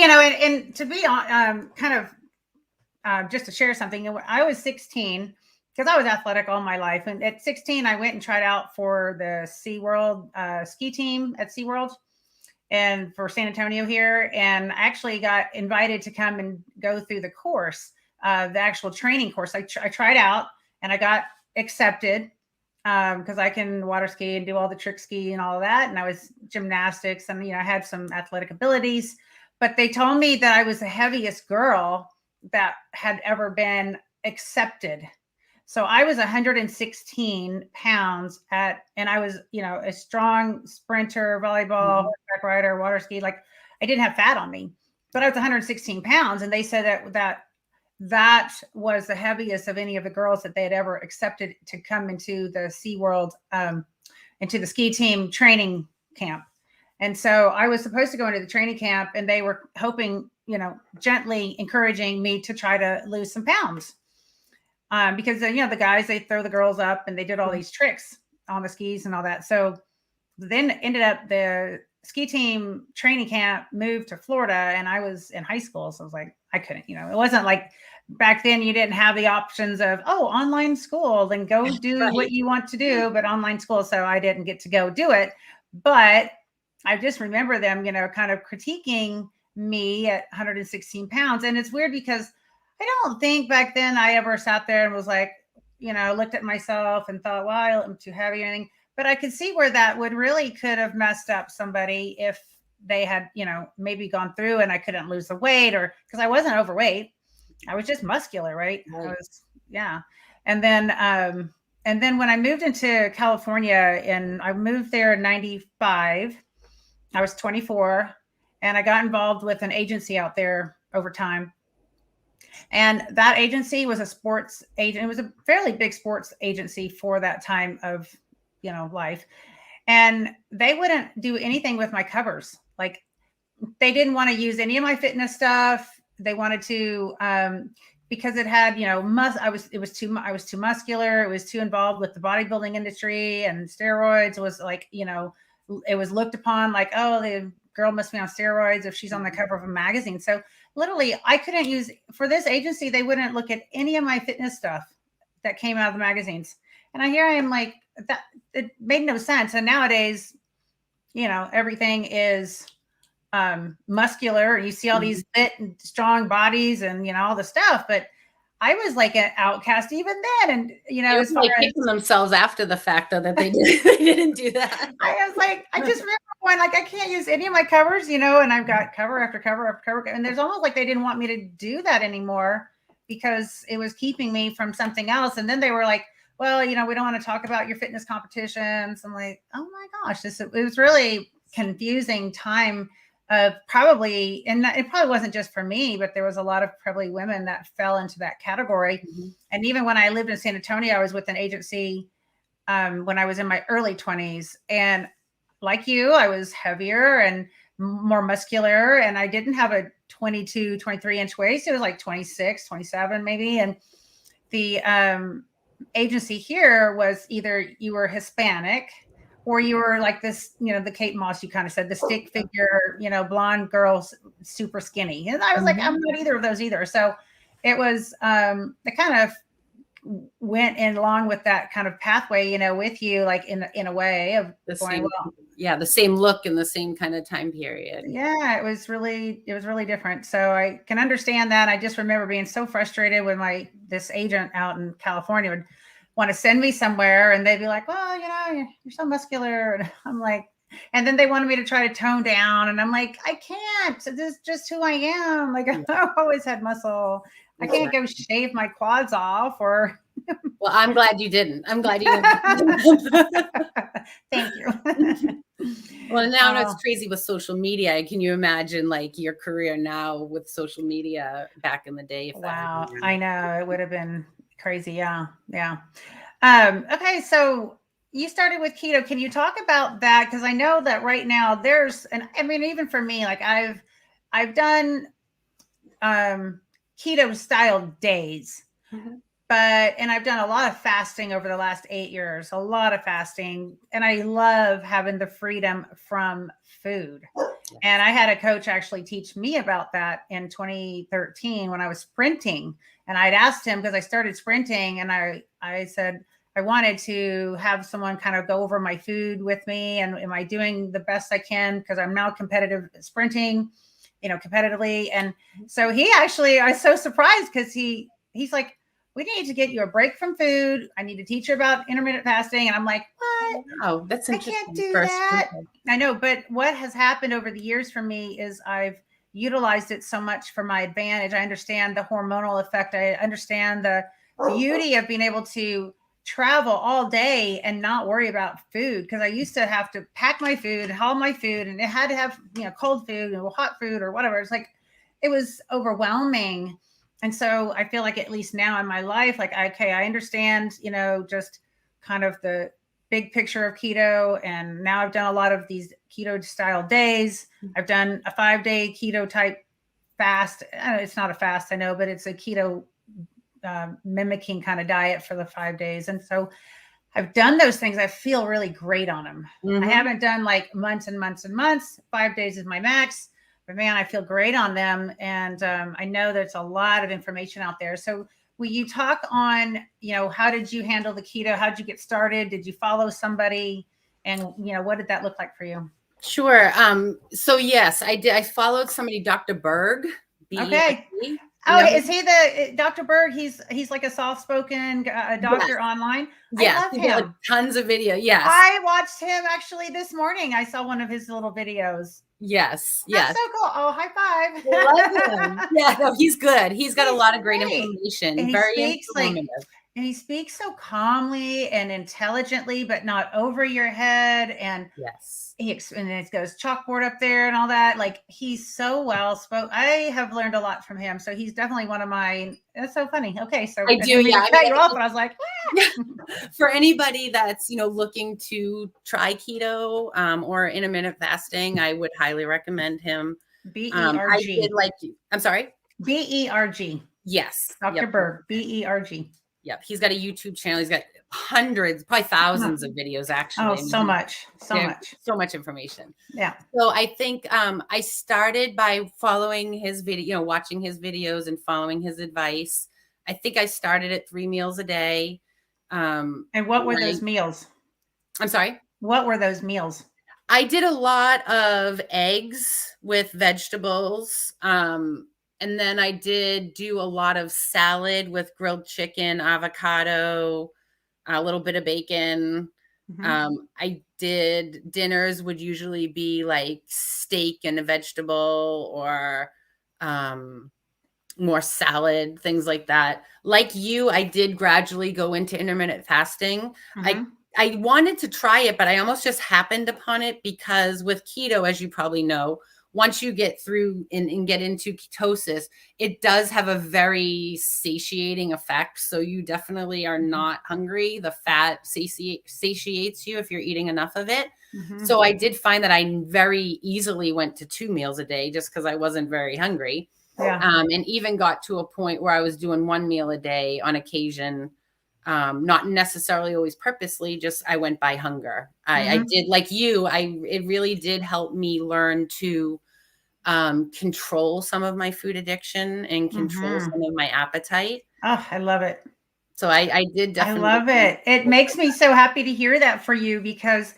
and to be on, just to share something, I was 16, because I was athletic all my life. And at 16, I went and tried out for the SeaWorld ski team at SeaWorld, and for San Antonio here. And I actually got invited to come and go through the course, the actual training course. I tried out and I got accepted because I can water ski and do all the trick ski and all of that. And I was gymnastics and, I had some athletic abilities, but they told me that I was the heaviest girl that had ever been accepted. So I was 116 pounds and I was, a strong sprinter, volleyball, horseback rider, water ski. Like I didn't have fat on me, but I was 116 pounds. And they said that was the heaviest of any of the girls that they had ever accepted to come into the SeaWorld, into the ski team training camp. And so I was supposed to go into the training camp, and they were hoping, gently encouraging me to try to lose some pounds. Because, the guys, they throw the girls up and they did all these tricks on the skis and all that. So then ended up the ski team training camp moved to Florida, and I was in high school. So I was like, I couldn't, it wasn't like back then you didn't have the options of, online school, then go do what you want to do, but online school. So I didn't get to go do it. But I just remember them, kind of critiquing me at 116 pounds. And it's weird because I don't think back then I ever sat there and was like, looked at myself and thought, well, I'm too heavy or anything. But I could see where that could have messed up somebody if they had, maybe gone through and I couldn't lose the weight, or because I wasn't overweight. I was just muscular, right? And then when I moved into California, and I moved there in 95, I was 24, and I got involved with an agency out there over time. And that agency was a sports agent. It was a fairly big sports agency for that time of, life. And they wouldn't do anything with my covers. Like, they didn't want to use any of my fitness stuff. They wanted to, because it had, I was too muscular. It was too involved with the bodybuilding industry, and steroids was like, it was looked upon like, oh, the girl must be on steroids if she's on the cover of a magazine. So literally I couldn't use, for this agency, they wouldn't look at any of my fitness stuff that came out of the magazines. And here I am like, that it made no sense. And nowadays, everything is muscular. You see all these fit and strong bodies and, all the stuff, but I was like an outcast even then. And, as far as kicking themselves after the fact though, that they didn't do that. I was like, I just remember going like, I can't use any of my covers, and I've got cover after cover after cover. And there's almost like they didn't want me to do that anymore because it was keeping me from something else. And then they were like, well, we don't want to talk about your fitness competitions. I'm like, oh my gosh, it was really confusing time. Probably, and it probably wasn't just for me, but there was a lot of probably women that fell into that category. Mm-hmm. And even when I lived in San Antonio, I was with an agency when I was in my early 20s. And like you, I was heavier and more muscular, and I didn't have a 22, 23 inch waist. It was like 26, 27 maybe. And the agency here was either you were Hispanic, or you were like this, the Kate Moss, you kind of said, the stick figure, blonde girls, super skinny. And I was like, I'm not either of those either. So it was, it kind of went in along with that kind of pathway, with you, like in a way of the same look and the same kind of time period. Yeah, it was really different. So I can understand that. I just remember being so frustrated when this agent out in California would want to send me somewhere, and they'd be like, well, you're so muscular. And I'm like, and then they wanted me to try to tone down. And I'm like, I can't, this is just who I am. Like, I've always had muscle. I can't go shave my quads off or. Well, I'm glad you didn't. I'm glad you didn't. Thank you. Well, now it's crazy with social media. Can you imagine like your career now with social media back in the day? Wow. I know, it would have been crazy. Yeah. Okay. So you started with keto. Can you talk about that? Because I know that right now even for me, like I've done keto style days, and I've done a lot of fasting over the last 8 years, a lot of fasting. And I love having the freedom from food. And I had a coach actually teach me about that in 2013 when I was sprinting. And I'd asked him, because I started sprinting, and I said, I wanted to have someone kind of go over my food with me. And am I doing the best I can? Because I'm now competitive sprinting, competitively. And so he actually, I was so surprised because he's like, we need to get you a break from food. I need to teach you about intermittent fasting. And I'm like, what? Oh, that's interesting. I can't do that. I know. But what has happened over the years for me is I've utilized it so much for my advantage. I understand the hormonal effect. I understand the beauty of being able to travel all day and not worry about food. Because I used to have to pack my food, haul my food, and it had to have, cold food or hot food or whatever. It's like, it was overwhelming. And so I feel like at least now in my life, like, okay, I understand, just kind of the big picture of keto. And now I've done a lot of these keto style days. I've done a 5-day keto type fast. It's not a fast, I know, but it's a keto mimicking kind of diet for the 5 days. And so I've done those things. I feel really great on them. I Mhm. haven't done like months and months and months. 5 days is my max, but man, I feel great on them. And I know there's a lot of information out there. So will you talk on, how did you handle the keto? How did you get started? Did you follow somebody? And, what did that look like for you? Sure. So yes, I did. I followed somebody, Dr. Berg. Okay. B-E-R-G. Oh, You know is he the Dr. Berg? He's like a soft-spoken Yes. doctor online. I Yes. love He's got, like, him. tons of video. Yes. I watched him actually this morning. I saw one of his little videos. Yes. That's Yes. so cool. Oh, high five. I love him. Yeah, no, he's good. He's got a He's lot of great great. information. And Very informative. he speaks so calmly and intelligently, but not over your head. And Yes. and it goes chalkboard up there and all that. Like, he's so well spoken. I have learned a lot from him. So he's definitely one of my. That's so funny. Okay, so I do. Yeah. cut you off, but I was like, For anybody that's looking to try keto or intermittent fasting, I would highly recommend him. Berg. I did like you. I'm sorry. Berg. Yes. Dr. Yep. Berg. Berg. Yep. He's got a YouTube channel. He's got hundreds, probably thousands of videos actually. Oh, I mean, so much. so much information. Yeah. So I think I started by following his video, watching his videos and following his advice. I think I started at 3 meals a day. And what were those meals? I'm sorry? What were those meals? I did a lot of eggs with vegetables. And then I did do a lot of salad with grilled chicken, avocado, a little bit of bacon. I did dinners would usually be like steak and a vegetable or more salad, things like that. Like you, I did gradually go into intermittent fasting. I wanted to try it, but I almost just happened upon it because with keto, as you probably know, once you get through and get into ketosis, it does have a very satiating effect. So you definitely are not hungry. The fat satiates you if you're eating enough of it. So I did find that I very easily went to 2 meals a day just because I wasn't very hungry. Yeah. And even got to a point where I was doing 1 meal a day on occasion. Not necessarily always purposely, just I went by hunger. I did like you. It really did help me learn to control some of my food addiction and control some of my appetite. Oh, I love it. So I did definitely. I love it. It makes me so happy to hear that for you, because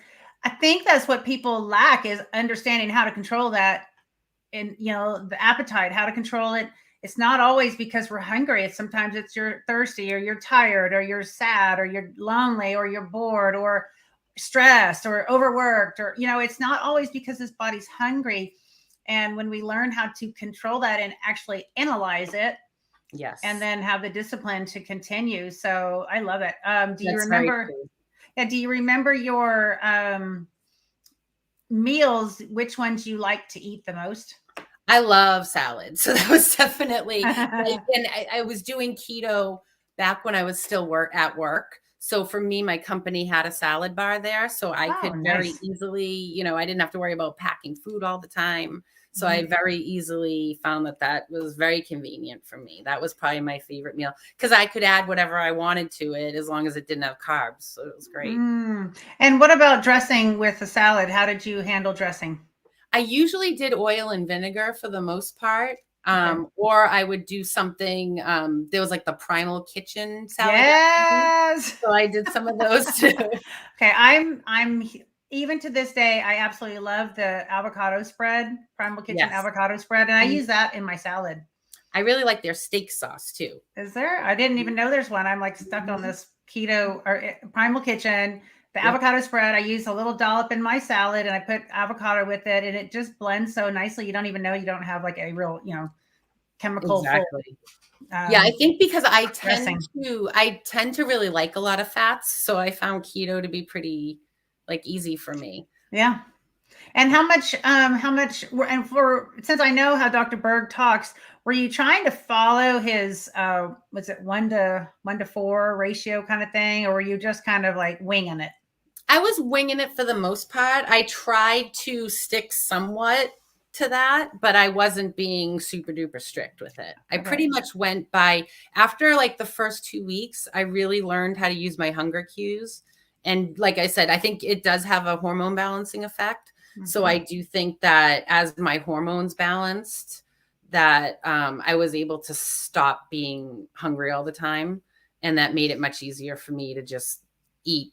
I think that's what people lack, is understanding how to control that. And, the appetite, how to control it. It's not always because we're hungry. Sometimes it's you're thirsty, or you're tired, or you're sad, or you're lonely, or you're bored, or stressed, or overworked, or, it's not always because this body's hungry. And when we learn how to control that and actually analyze it, yes, and then have the discipline to continue. So I love it. Do you That's remember? very cool. Yeah. Do you remember your meals? Which ones you like to eat the most? I love salad. So that was definitely, and I was doing keto back when I was still at work. So for me, my company had a salad bar there. So I could very easily, I didn't have to worry about packing food all the time. So I very easily found that was very convenient for me. That was probably my favorite meal because I could add whatever I wanted to it as long as it didn't have carbs. So it was great. And what about dressing with a salad? How did you handle dressing? I usually did oil and vinegar for the most part. Or I would do something. There was like the Primal Kitchen salad. Yes. So I did some of those too. Okay. I'm even to this day, I absolutely love the avocado spread, Primal Kitchen avocado spread. And I use that in my salad. I really like their steak sauce too. Is there? I didn't even know there's one. I'm like stuck on this keto or Primal Kitchen. The avocado spread, I use a little dollop in my salad, and I put avocado with it, and it just blends so nicely. You don't even know you don't have like a real, chemical. Exactly. I think because I tend to really like a lot of fats, so I found keto to be pretty easy for me. Yeah. And how much, and since I know how Dr. Berg talks, were you trying to follow his, was it 1 to 4 ratio kind of thing? Or were you just kind of like winging it? I was winging it for the most part. I tried to stick somewhat to that, but I wasn't being super duper strict with it. I pretty much went by, after the first 2 weeks, I really learned how to use my hunger cues and like I said, I think it does have a hormone balancing effect. So I do think that as my hormones balanced, that I was able to stop being hungry all the time. And that made it much easier for me to just eat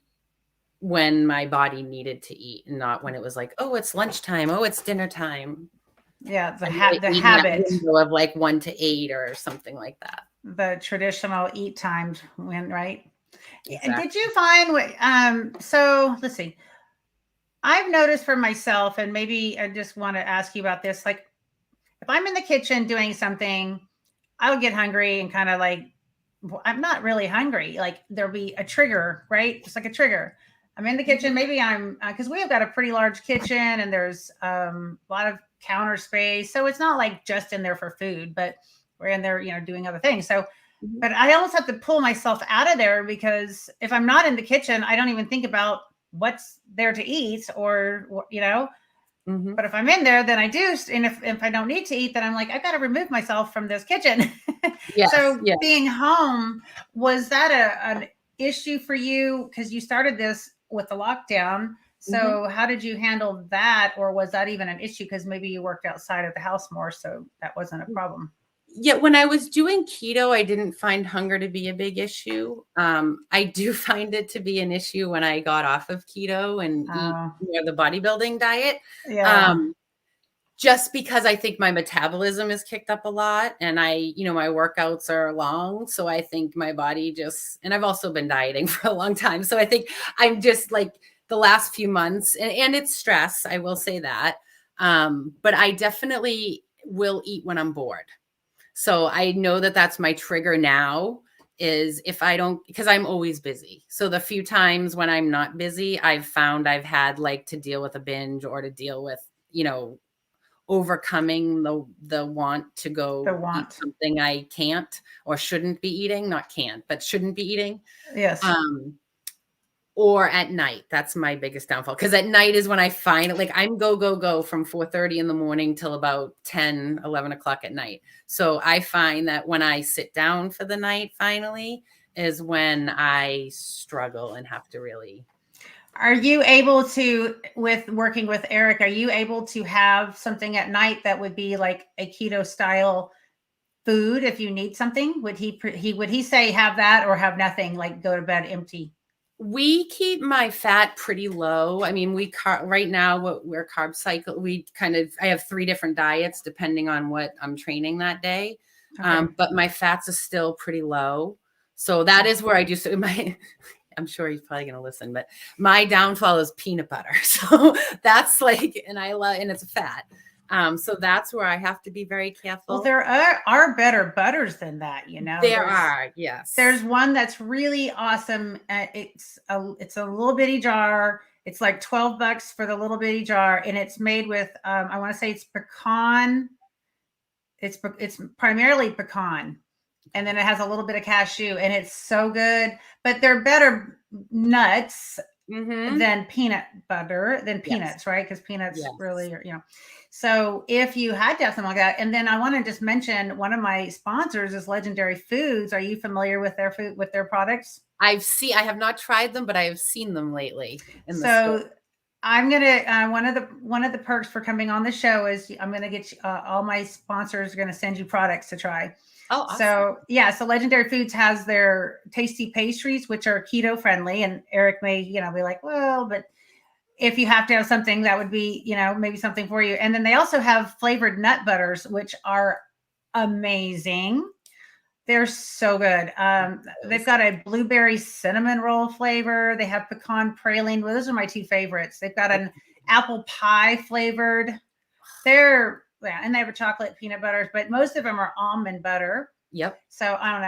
when my body needed to eat, and not when it was like, oh, it's lunchtime. Oh, it's dinner time. Yeah, the Eat in that habit, window of like 1 to 8 or something like that. the traditional eat times when, right? Exactly. Did you find what, so let's see. I've noticed for myself, and maybe I just want to ask you about this. Like, if I'm in the kitchen doing something, I'll get hungry and kind of like, I'm not really hungry. Like, there'll be a trigger, right? Just like a trigger. I'm in the kitchen. Maybe I'm, because we have got a pretty large kitchen and there's a lot of counter space. So it's not like just in there for food, but we're in there, doing other things. So, but I almost have to pull myself out of there, because if I'm not in the kitchen, I don't even think about what's there to eat, or, but if I'm in there, then I do. And if I don't need to eat, then I'm like, I got to remove myself from this kitchen. Yes, So yes. being home, was that an issue for you? Because you started this with the lockdown. So how did you handle that? Or was that even an issue? Because maybe you worked outside of the house more, so that wasn't a problem. Yeah, when I was doing keto, I didn't find hunger to be a big issue. I do find it to be an issue when I got off of keto and eat the bodybuilding diet. Yeah. Just because I think my metabolism is kicked up a lot, and my workouts are long. So I think my body and I've also been dieting for a long time. So I think I'm just like the last few months, and it's stress, I will say that. But I definitely will eat when I'm bored. So I know that that's my trigger now, is if I don't, because I'm always busy. So the few times when I'm not busy, I've found I've had like to deal with a binge, or to deal with, overcoming the want to go eat something I can't or shouldn't be eating, not can't, but shouldn't be eating. Yes. Or at night. That's my biggest downfall. Because at night is when I find it, like I'm go from 4:30 in the morning till about 10, 11 o'clock at night. So I find that when I sit down for the night finally is when I struggle and have to really. Are you able to, with working with Eric, are you able to have something at night that would be like a keto style food if you need something? Would he say have that, or have nothing, like go to bed empty? We keep my fat pretty low. I mean, right now we're carb cycle. I have 3 different diets depending on what I'm training that day. Okay. But my fats are still pretty low. So that is where I do I'm sure he's probably going to listen, but my downfall is peanut butter. So that's like, and it's a fat. So that's where I have to be very careful. Well, there are better butters than that, There are, yes. There's one that's really awesome. It's a little bitty jar. It's like $12 for the little bitty jar, and it's made with I want to say it's pecan. It's primarily pecan, and then it has a little bit of cashew, and it's so good. But they're better nuts than peanut butter, than peanuts, right? Because peanuts really are, So if you had to have something like that, and then I want to just mention one of my sponsors is Legendary Foods. Are you familiar with their food, with their products? I have not tried them, but I have seen them lately. So I'm gonna one of the perks for coming on the show is I'm gonna get you, all my sponsors are gonna send you products to try. Oh, awesome. So Legendary Foods has their tasty pastries, which are keto friendly, and Eric may be like, well, but if you have to have something, that would be maybe something for you. And then they also have flavored nut butters, which are amazing. They're so good. They've got a blueberry cinnamon roll flavor. They have pecan praline. Well, those are my 2 favorites. They've got an apple pie flavored. And they have a chocolate peanut butters, but most of them are almond butter. Yep. So I don't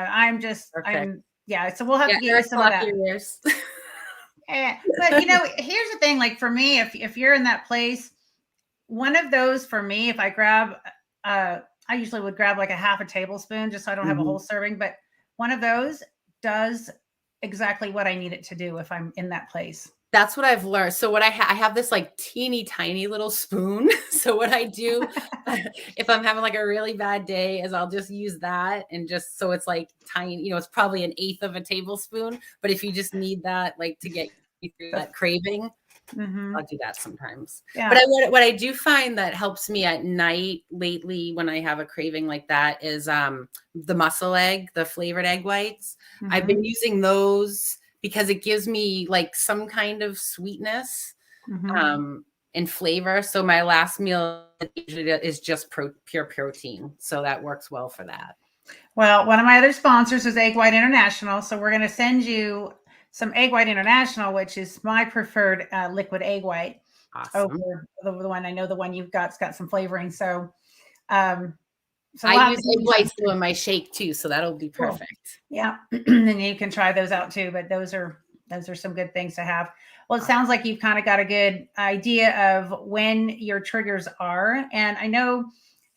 know. So we'll have to get you some of that. But here's the thing. Like for me, if you're in that place, one of those for me, if I grab, I usually would grab like a half a tablespoon just so I don't have a whole serving. But one of those does exactly what I need it to do if I'm in that place. That's what I've learned. So what I have this like teeny tiny little spoon. So what I do if I'm having like a really bad day is I'll just use that, and just so it's like tiny, it's probably 1/8 of a tablespoon. But if you just need that, like to get through that craving. Mm-hmm. I'll do that sometimes. Yeah. But what I do find that helps me at night lately when I have a craving like that is the muscle egg, the flavored egg whites. I've been using those because it gives me like some kind of sweetness and flavor. So my last meal usually is just pure protein. So that works well for that. Well, one of my other sponsors is Egg White International. So we're going to send you some Egg White International, which is my preferred liquid egg white. Awesome. Over the one I know, the one you've got's got some flavoring. So, so I use egg whites in my shake too, so that'll be perfect. Cool. Yeah, and you can try those out too. But those are some good things to have. Well, it sounds like you've kind of got a good idea of when your triggers are, and I know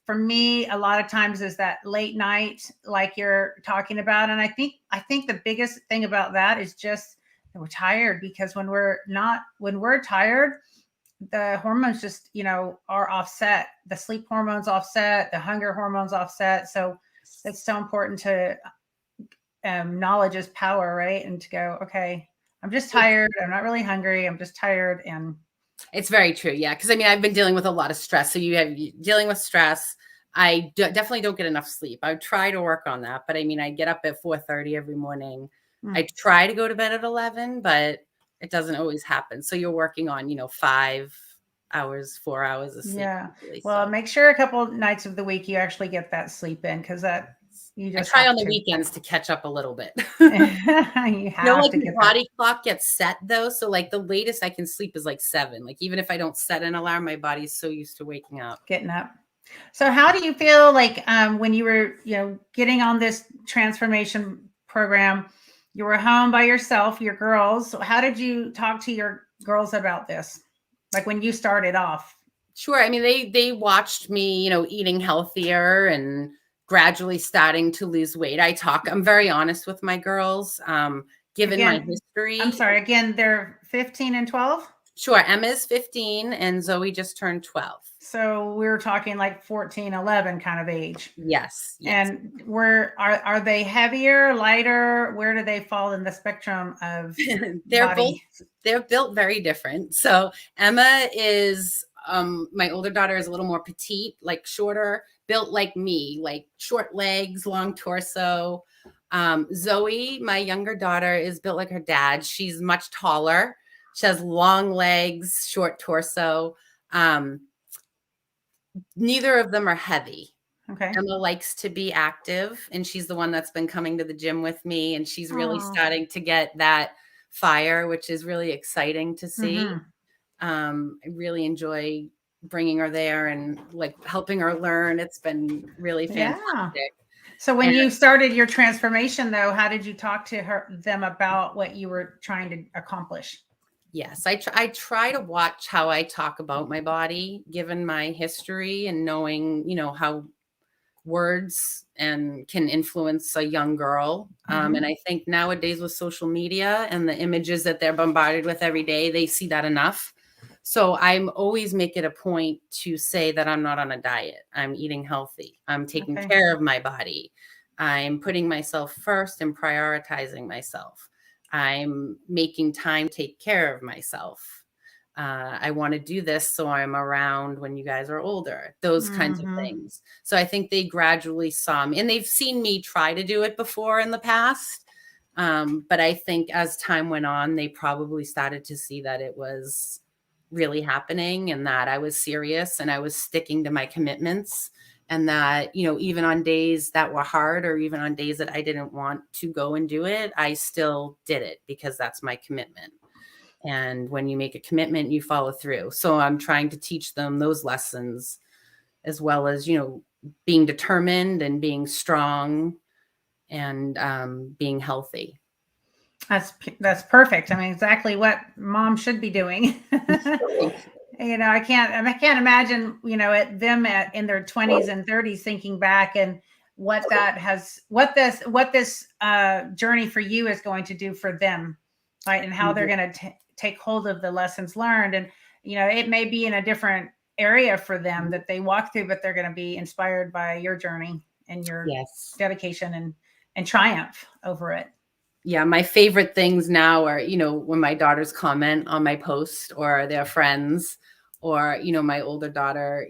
for me, a lot of times is that late night, like you're talking about, and I think the biggest thing about that is just that we're tired, because when we're tired, the hormones just, are offset. The sleep hormones offset, the hunger hormones offset. So it's so important to knowledge is power, right? And to go, okay, I'm just tired. I'm not really hungry. I'm just tired. And it's very true. Yeah. Because I've been dealing with a lot of stress. So dealing with stress. I definitely don't get enough sleep. I try to work on that. But I get up at 4:30 every morning. I try to go to bed at 11, but it doesn't always happen. So you're working on, 5 hours, 4 hours of sleep. Yeah. Well, make sure a couple of nights of the week you actually get that sleep in, because that you just I try on the weekends to catch up a little bit. You have to the body clock gets set though. So like the latest I can sleep is like 7. Like even if I don't set an alarm, my body's so used to waking up. Getting up. So how do you feel like when you were, getting on this transformation program, you were home by yourself, your girls. So how did you talk to your girls about this? Like when you started off? Sure. They watched me, eating healthier and gradually starting to lose weight. I'm very honest with my girls, given my history. I'm sorry. Again, they're 15 and 12? Sure. Emma's 15 and Zoe just turned 12. So we were talking like 14, 11 kind of age. Yes. And are they heavier, lighter? Where do they fall in the spectrum of they're built very different. So Emma is, my older daughter is a little more petite, like shorter, built like me, like short legs, long torso. Zoe, my younger daughter, is built like her dad. She's much taller. She has long legs, short torso. Neither of them are heavy. Okay. Emma likes to be active, and she's the one that's been coming to the gym with me, and she's really starting to get that fire, which is really exciting to see. I really enjoy bringing her there and like helping her learn. It's been really fantastic. Yeah. So when you started your transformation though, how did you talk to them about what you were trying to accomplish? Yes, I try to watch how I talk about my body, given my history and knowing, how words can influence a young girl. And I think nowadays with social media and the images that they're bombarded with every day, they see that enough. So I'm always make it a point to say that I'm not on a diet. I'm eating healthy. I'm taking care of my body. I'm putting myself first and prioritizing myself. I'm making time to take care of myself. I want to do this so I'm around when you guys are older, those kinds of things. So I think they gradually saw me, and they've seen me try to do it before in the past. But I think as time went on, they probably started to see that it was really happening and that I was serious and I was sticking to my commitments. And that, even on days that were hard or even on days that I didn't want to go and do it, I still did it because that's my commitment. And when you make a commitment, you follow through. So I'm trying to teach them those lessons as well as, being determined and being strong and being healthy. That's perfect. Exactly what mom should be doing. I can't imagine, in their 20s and 30s thinking back and what this journey for you is going to do for them, right? And how they're going to take hold of the lessons learned. And, it may be in a different area for them that they walk through, but they're going to be inspired by your journey and your dedication and triumph over it. Yeah, my favorite things now are, when my daughters comment on my post or their friends, or, my older daughter,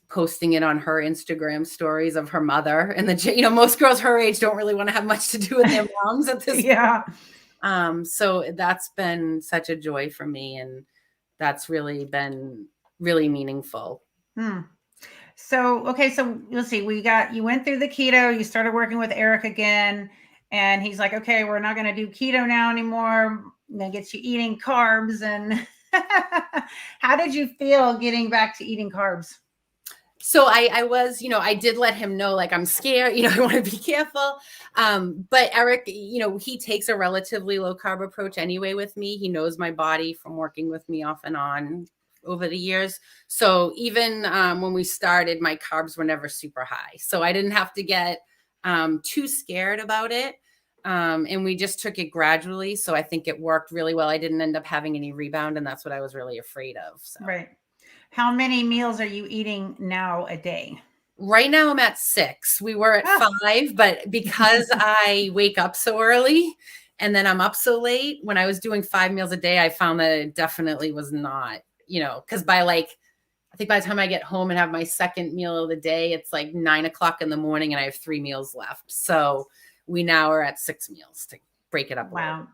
posting it on her Instagram stories of her mother. And most girls her age don't really want to have much to do with their moms at this Yeah. point. So that's been such a joy for me. And that's really been really meaningful. So, okay. So let's see, you went through the keto, you started working with Eric again, and he's like, okay, we're not going to do keto now anymore. That gets you eating carbs. And how did you feel getting back to eating carbs? So I was, I did let him know, like, I'm scared, I want to be careful. But Eric, he takes a relatively low carb approach anyway with me. He knows my body from working with me off and on over the years. So even when we started, my carbs were never super high. So I didn't have to get too scared about it. And we just took it gradually. So I think it worked really well. I didn't end up having any rebound, and that's what I was really afraid of. So. Right. How many meals are you eating now a day? Right now I'm at 6. We were at 5, but because I wake up so early and then I'm up so late, when I was doing 5 meals a day, I found that it definitely was not, because I think by the time I get home and have my second meal of the day, it's like 9:00 in the morning and I have 3 meals left. So we now are at 6 meals to break it up. Wow.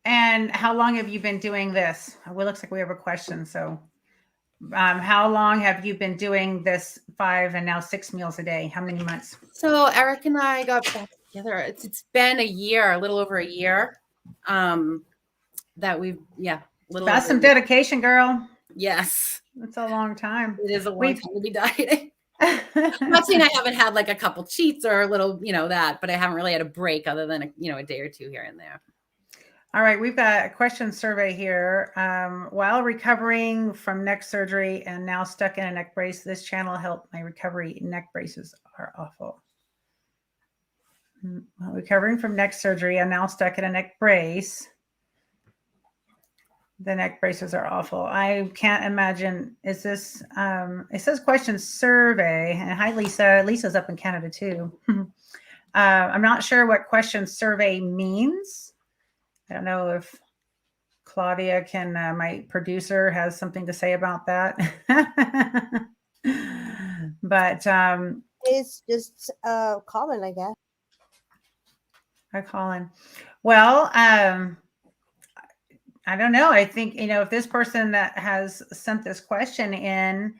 And how long have you been doing this? Well, it looks like we have a question. So how long have you been doing this 5 and now 6 meals a day? How many months? So Eric and I got back together. It's been a year, a little over a year. That we've That's some dedication, girl. Yes. That's a long time. It is a long time to be dieting. I'm not saying I haven't had like a couple cheats or a little, that, but I haven't really had a break other than a day or two here and there. All right, we've got a question survey here. While recovering from neck surgery and now stuck in a neck brace, this channel helped my recovery. Neck braces are awful. While recovering from neck surgery and now stuck in a neck brace, the neck braces are awful. I can't imagine. Is this, it says question survey. And hi, Lisa. Lisa's up in Canada too. I'm not sure what question survey means. I don't know if Claudia my producer has something to say about that. But it's just common, I guess. Colin. Well, I don't know. I think, if this person that has sent this question in,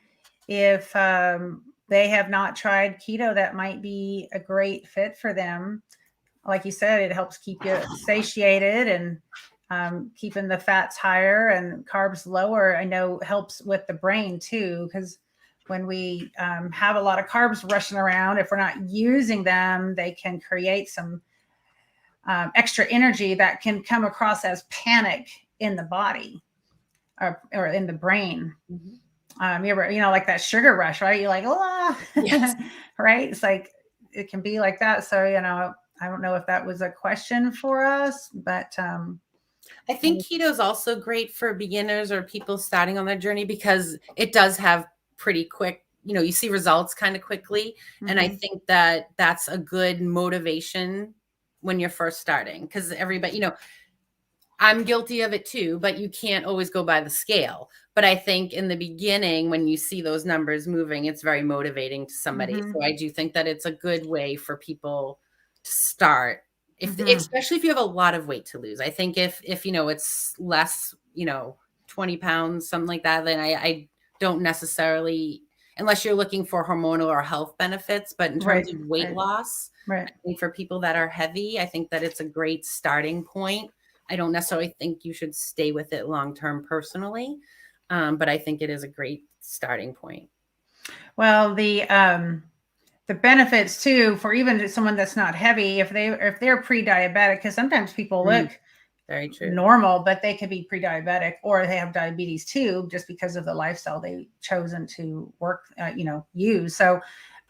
if they have not tried keto, that might be a great fit for them. Like you said, it helps keep you satiated and keeping the fats higher and carbs lower. I know helps with the brain too, because when we have a lot of carbs rushing around, if we're not using them, they can create some extra energy that can come across as panic in the body or in the brain. Mm-hmm. You ever, like that sugar rush, right? You're like, oh, yes. Right? It's like, it can be like that. So, I don't know if that was a question for us, but I think keto is also great for beginners or people starting on their journey because it does have pretty quick, you see results kind of quickly. Mm-hmm. And I think that that's a good motivation when you're first starting, because everybody, I'm guilty of it too, but you can't always go by the scale. But I think in the beginning, when you see those numbers moving, it's very motivating to somebody. Mm-hmm. So I do think that it's a good way for people to start, especially if you have a lot of weight to lose. I think if it's less, 20 pounds, something like that, then I don't necessarily, unless you're looking for hormonal or health benefits, but in terms of weight loss, I think for people that are heavy, I think that it's a great starting point. I don't necessarily think you should stay with it long-term personally, but I think it is a great starting point. Well, the benefits too, for even someone that's not heavy, if they're pre-diabetic, because sometimes people look very true normal, but they could be pre-diabetic or they have diabetes too, just because of the lifestyle they've chosen to use. So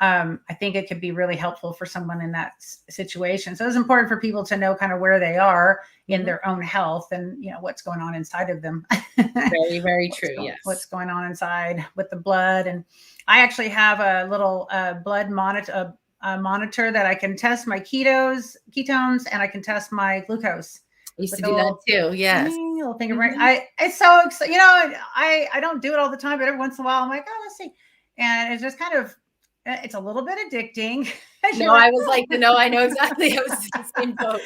I think it could be really helpful for someone in that situation. So it's important for people to know kind of where they are in their own health and, what's going on inside of them. Very, very true. Yes. What's going on inside with the blood. And I actually have a little blood monitor, monitor that I can test my ketones, and I can test my glucose. I used to With do a that little- too. Yes. Little finger break. Mhm. It's so exciting. You know, I don't do it all the time, but every once in a while I'm like, oh, let's see. And it's just kind of, it's a little bit addicting. No, I was like, no, I know exactly. I was in the same boat.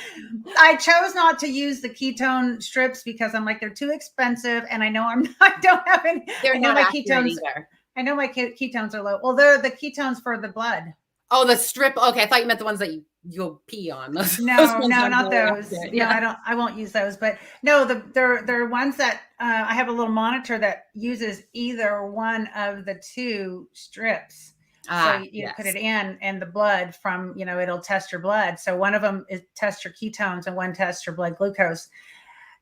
I chose not to use the ketone strips because I'm like, they're too expensive. And I know I don't have any. They're I know not my accurate ketones. either. I know my ketones are low. Well, they're the ketones for the blood. Oh, the strip. Okay, I thought you meant the ones that you'll pee on. Those No, ones are not very those. accurate. No, Yeah. I won't use those. But no, they're ones that I have a little monitor that uses either one of the two strips. So you put it in, and the blood from, it'll test your blood. So one of them is tests your ketones and one tests your blood glucose.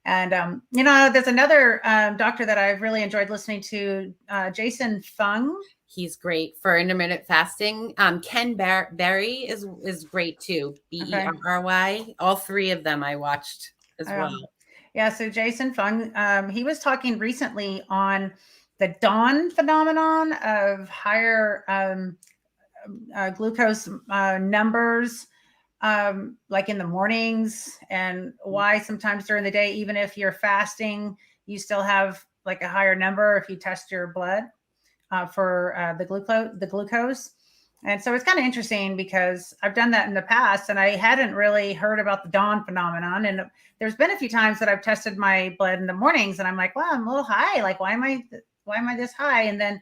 And, there's another doctor that I've really enjoyed listening to, Jason Fung. He's great for intermittent fasting. Ken Berry is great too. Berry. All three of them I watched as well. Yeah. So Jason Fung, he was talking recently on the dawn phenomenon of higher glucose numbers, like in the mornings, and why sometimes during the day, even if you're fasting, you still have like a higher number if you test your blood for the glucose. And so it's kind of interesting because I've done that in the past and I hadn't really heard about the dawn phenomenon. And there's been a few times that I've tested my blood in the mornings and I'm like, well, I'm a little high. Like, why am I this high? And then,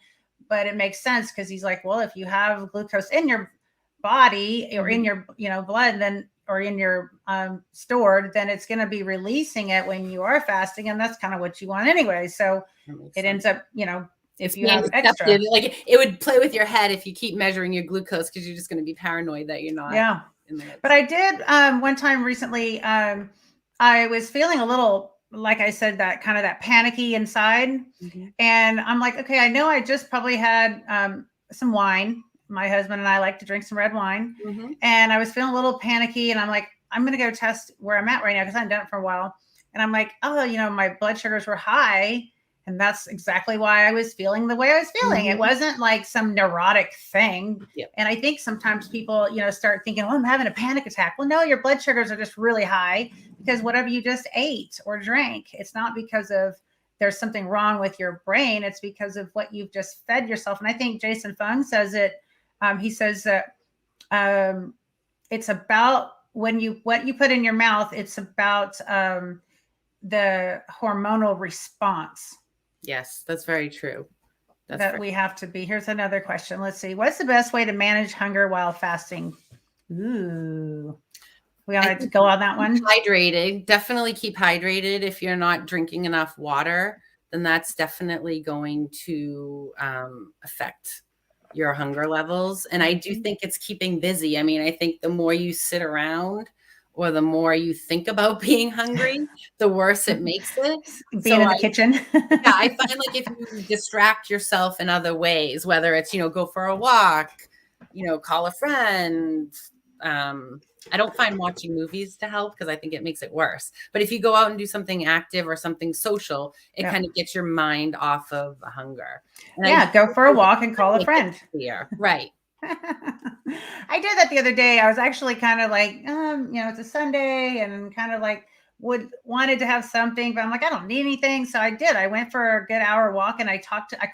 but it makes sense because he's like, well, if you have glucose in your body or in your, blood, then, or in your stored, then it's going to be releasing it when you are fasting. And that's kind of what you want anyway. So it ends up, if you have extra, like it would play with your head if you keep measuring your glucose because you're just going to be paranoid that you're not. Yeah. But I did one time recently, I was feeling a little, like I said, that kind of that panicky inside. And I'm like, okay, I know I just probably had some wine. My husband and I like to drink some red wine. And I was feeling a little panicky and I'm like, I'm going to go test where I'm at right now because I haven't done it for a while. And I'm like, oh, my blood sugars were high. And that's exactly why I was feeling the way I was feeling. It wasn't like some neurotic thing. And I think sometimes people, start thinking, oh, I'm having a panic attack. Well, no, your blood sugars are just really high because whatever you just ate or drank, it's not because of there's something wrong with your brain. It's because of what you've just fed yourself. And I think Jason Fung says it. He says that it's about what you put in your mouth. It's about the hormonal response. Yes, that's very true. We have to be. Here's another question. Let's see. What's the best way to manage hunger while fasting? Ooh. We want to go on that one? Hydrated. Definitely keep hydrated. If you're not drinking enough water, then that's definitely going to affect your hunger levels. And I do think it's keeping busy. I mean, I think the more you sit around or the more you think about being hungry, the worse it makes it. Being in the kitchen. I find like if you distract yourself in other ways, whether it's, go for a walk, call a friend. I don't find watching movies to help because I think it makes it worse. But if you go out and do something active or something social, it kind of gets your mind off of hunger. And go for a walk and call a friend. Right. I did that the other day. I was actually kind of like, it's a Sunday and kind of like wanted to have something, but I'm like, I don't need anything. So I did. I went for a good hour walk and I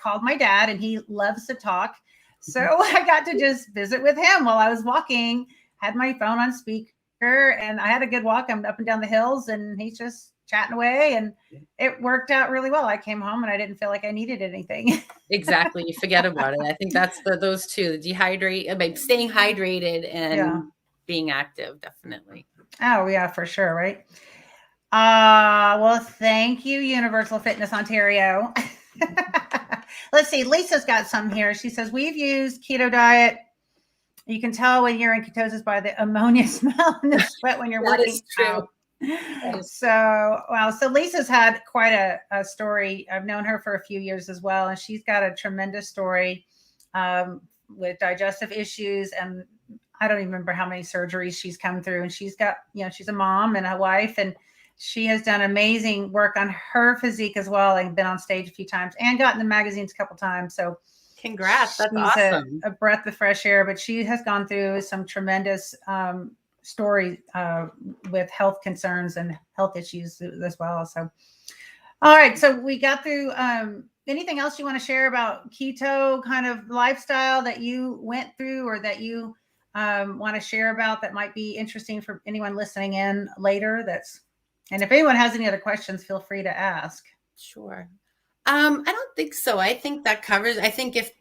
called my dad and he loves to talk. So I got to just visit with him while I was walking, had my phone on speaker and I had a good walk. I'm up and down the hills and he's just chatting away and it worked out really well. I came home and I didn't feel like I needed anything. Exactly. You forget about it. I think that's those two, staying hydrated and being active. Definitely. Oh yeah, for sure. Right. Well, thank you, Universal Fitness Ontario. Let's see. Lisa's got some here. She says, we've used keto diet. You can tell when you're in ketosis by the ammonia smell in the sweat when you're working out. So Lisa's had quite a story. I've known her for a few years as well. And she's got a tremendous story with digestive issues. And I don't even remember how many surgeries she's come through. And she's got, she's a mom and a wife. And she has done amazing work on her physique as well. And been on stage a few times and gotten the magazines a couple times. So Congrats. That's She's awesome. a breath of fresh air, but she has gone through some tremendous story with health concerns and health issues as well. So, all right. So we got through. Anything else you want to share about keto kind of lifestyle that you went through or that you want to share about that might be interesting for anyone listening in later? And if anyone has any other questions, feel free to ask. Sure. I don't think so. I think that covers. I think if,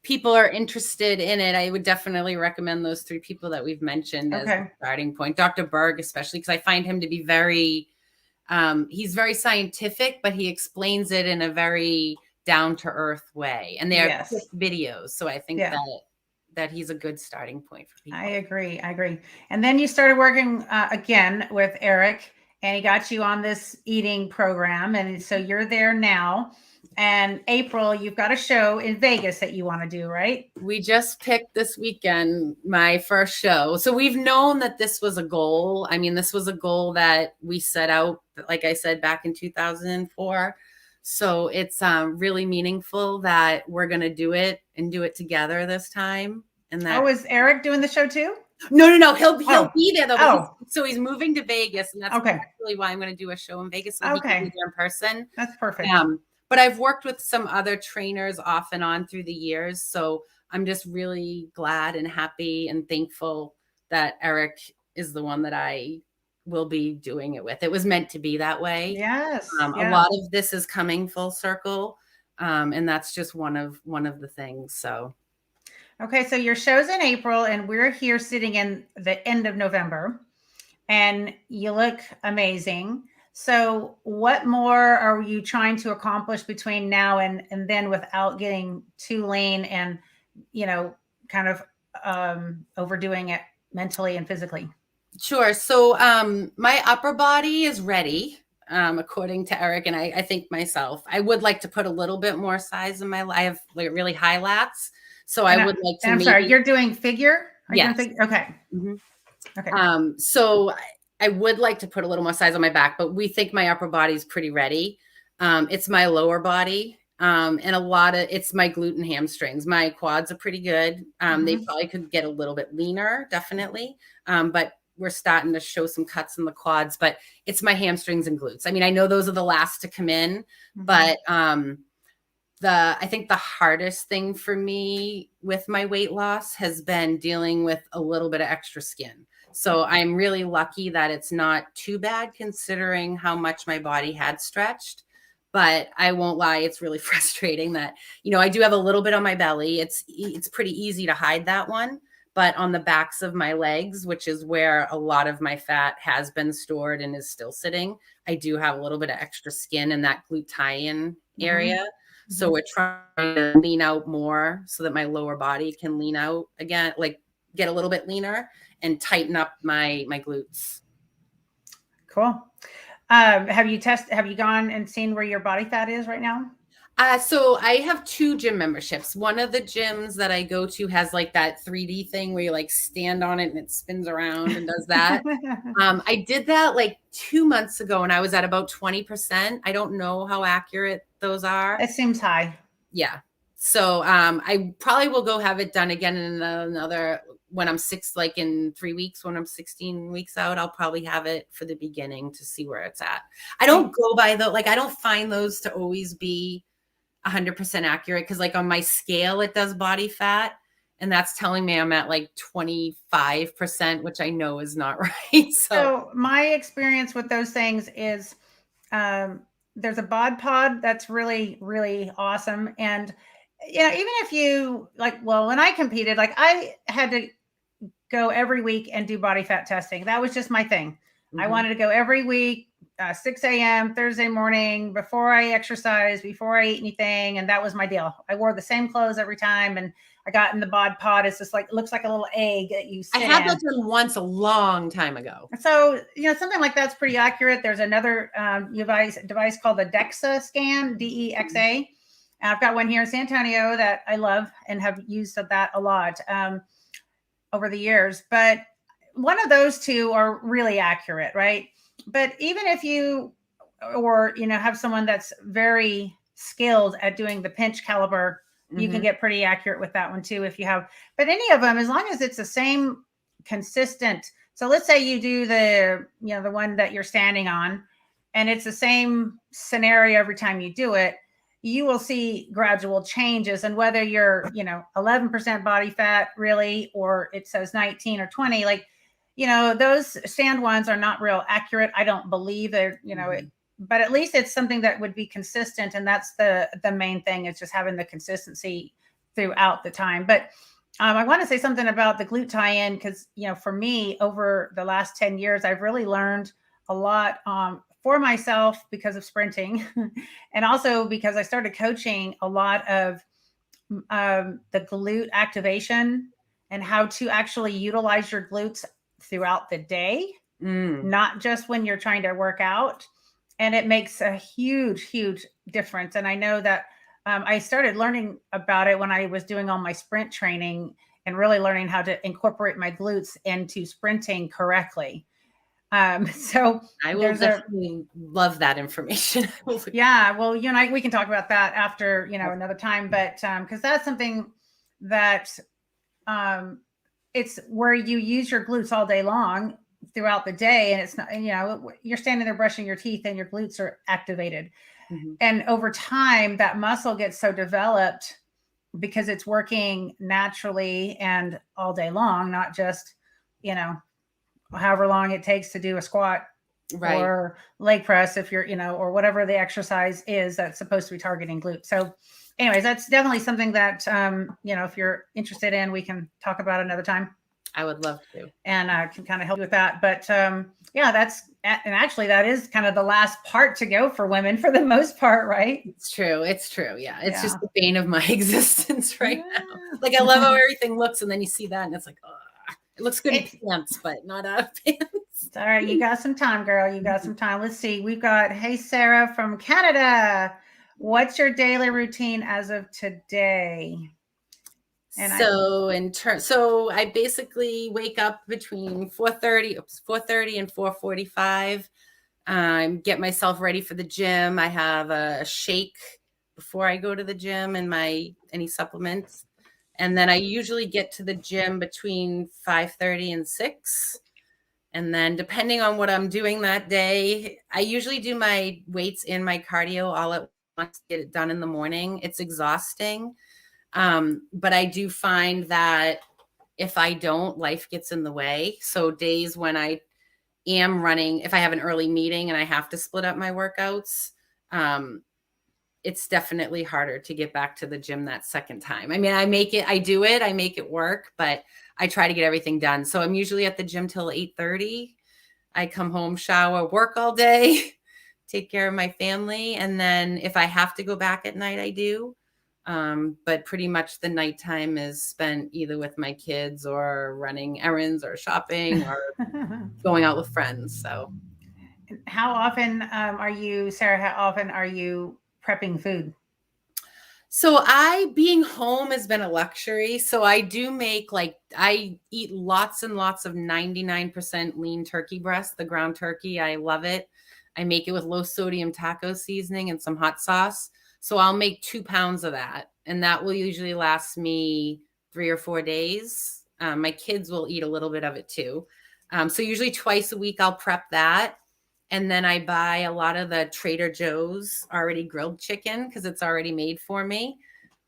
people are interested in it, I would definitely recommend those 3 people that we've mentioned as the starting point. Dr. Berg, especially, because I find him to be he's very scientific, but he explains it in a very down-to-earth way. And they are quick videos. So I think that he's a good starting point for people. I agree. And then you started working again with Eric, and he got you on this eating program. And so you're there now. And April, you've got a show in Vegas that you want to do, right? We just picked this weekend my first show. So we've known that this was a goal. I mean, this was a goal that we set out, like I said, back in 2004. So it's really meaningful that we're going to do it and do it together this time. And that is Eric doing the show too? No. He'll be there though. So he's moving to Vegas, and that's really why I'm going to do a show in Vegas. So he can be there in person. That's perfect. But I've worked with some other trainers off and on through the years. So I'm just really glad and happy and thankful that Eric is the one that I will be doing it with. It was meant to be that way. Yes. A lot of this is coming full circle. And that's just one of the things. So. Okay. So your show's in April, and we're here sitting in the end of November, and you look amazing. So what more are you trying to accomplish between now and then without getting too lean and, kind of overdoing it mentally and physically? Sure. So my upper body is ready, according to Eric, and I think myself. I would like to put a little bit more size in I have really high lats. So I would like to. I'm sorry, you're doing figure? Yes. Okay. Mm-hmm. Okay. So I would like to put a little more size on my back, but we think my upper body is pretty ready. It's my lower body. And it's my glute and hamstrings. My quads are pretty good. They probably could get a little bit leaner, definitely. But we're starting to show some cuts in the quads, but it's my hamstrings and glutes. I mean, I know those are the last to come in, but I think the hardest thing for me with my weight loss has been dealing with a little bit of extra skin. So I'm really lucky that it's not too bad considering how much my body had stretched. But I won't lie, it's really frustrating that, I do have a little bit on my belly. It's pretty easy to hide that one. But on the backs of my legs, which is where a lot of my fat has been stored and is still sitting, I do have a little bit of extra skin in that gluteus area. So we're trying to lean out more so that my lower body can lean out again, like get a little bit leaner and tighten up my glutes. Cool. Have you gone and seen where your body fat is right now? So I have 2 gym memberships. One of the gyms that I go to has like that 3D thing where you like stand on it and it spins around and does that. I did that like 2 months ago and I was at about 20%. I don't know how accurate those are. It seems high. Yeah. So I probably will go have it done again in another, when I'm in 3 weeks, when I'm 16 weeks out, I'll probably have it for the beginning to see where it's at. I don't go by I don't find those to always be 100% accurate. Cause like on my scale, it does body fat and that's telling me I'm at like 25%, which I know is not right. So my experience with those things is, there's a bod pod that's really, really awesome. And even if you when I competed, I had to go every week and do body fat testing. That was just my thing. I wanted to go every week, 6 a.m. Thursday morning, before I exercise, before I eat anything. And that was my deal. I wore the same clothes every time. And I got in the bod pod. It's just it looks like a little egg that you sit I had that done once a long time ago. So, something like that's pretty accurate. There's another device called the DEXA scan, DEXA. I've got one here in San Antonio that I love and have used that a lot over the years. But one of those 2 are really accurate, right? But even if you have someone that's very skilled at doing the pinch caliber you can get pretty accurate with that one too if you have, but any of them, as long as it's the same consistent. So let's say you do the, you know, the one that you're standing on, and it's the same scenario every time you do it, you will see gradual changes. And whether you're, you know, 11% body fat really, or it says 19 or 20, like, you know, those stand ones are not real accurate. I don't believe they're, you know, but at least it's something that would be consistent. And that's the main thing, is just having the consistency throughout the time. But I want to say something about the glute tie-in, because, you know, for me, over the last 10 years, I've really learned a lot for myself because of sprinting, and also because I started coaching a lot of the glute activation and how to actually utilize your glutes throughout the day, not just when you're trying to work out. And it makes a huge, huge difference. And I know that I started learning about it when I was doing all my sprint training and really learning how to incorporate my glutes into sprinting correctly. So I will definitely love that information. Yeah, well, you and I, we can talk about that after, you know, another time, but because that's something that it's where you use your glutes all day long throughout the day, and it's not, you know, you're standing there brushing your teeth and your glutes are activated. And over time, that muscle gets so developed because it's working naturally and all day long, not just, you know, however long it takes to do a squat or leg press, if you're, you know, or whatever the exercise is that's supposed to be targeting glutes. So anyways, that's definitely something that, you know, if you're interested in, we can talk about another time. I would love to. And I can kind of help you with that. But yeah, and actually that is kind of the last part to go for women for the most part, right? It's true. It's true. Yeah. It's just the bane of my existence right now. Like, I love how everything looks, and then you see that and it's like, oh, it looks good in pants, but not out of pants. All right. You got some time, girl. You got some time. Let's see. We've got, hey, Sara from Canada. What's your daily routine as of today? And so I basically wake up between 4:30 and 4:45. Get myself ready for the gym. I have a shake before I go to the gym and any supplements. And then I usually get to the gym between 5:30 and 6. And then depending on what I'm doing that day, I usually do my weights and my cardio all at once to get it done in the morning. It's exhausting. But I do find that if I don't, life gets in the way. So days when I am running, if I have an early meeting and I have to split up my workouts, it's definitely harder to get back to the gym that second time. I mean, I make it work, but I try to get everything done. So I'm usually at the gym till 8:30. I come home, shower, work all day, take care of my family. And then if I have to go back at night, I do. But pretty much the nighttime is spent either with my kids or running errands or shopping or going out with friends. So how often Sara, how often are you prepping food? So being home has been a luxury. So I do I eat lots and lots of 99% lean turkey breast, the ground turkey. I love it. I make it with low sodium taco seasoning and some hot sauce. So I'll make 2 pounds of that, and that will usually last me 3 or 4 days. My kids will eat a little bit of it too. So usually twice a week I'll prep that. And then I buy a lot of the Trader Joe's already grilled chicken because it's already made for me.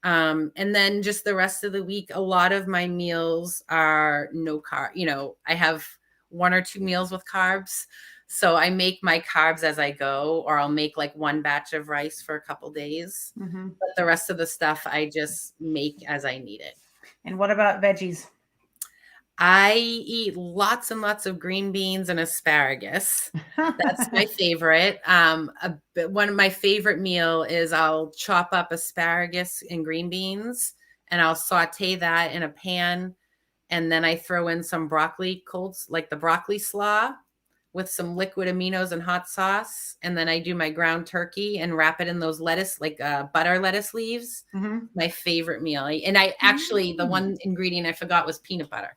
And then just the rest of the week, a lot of my meals are no carb. You know, I have 1 or 2 meals with carbs. So I make my carbs as I go, or I'll make like 1 batch of rice for a couple days. But the rest of the stuff I just make as I need it. And what about veggies? I eat lots and lots of green beans and asparagus. That's my favorite. One of my favorite meal is I'll chop up asparagus and green beans, and I'll saute that in a pan. And then I throw in some broccoli like the broccoli slaw with some liquid aminos and hot sauce. And then I do my ground turkey and wrap it in those lettuce, like butter lettuce leaves. My favorite meal. And I actually, the one ingredient I forgot was peanut butter.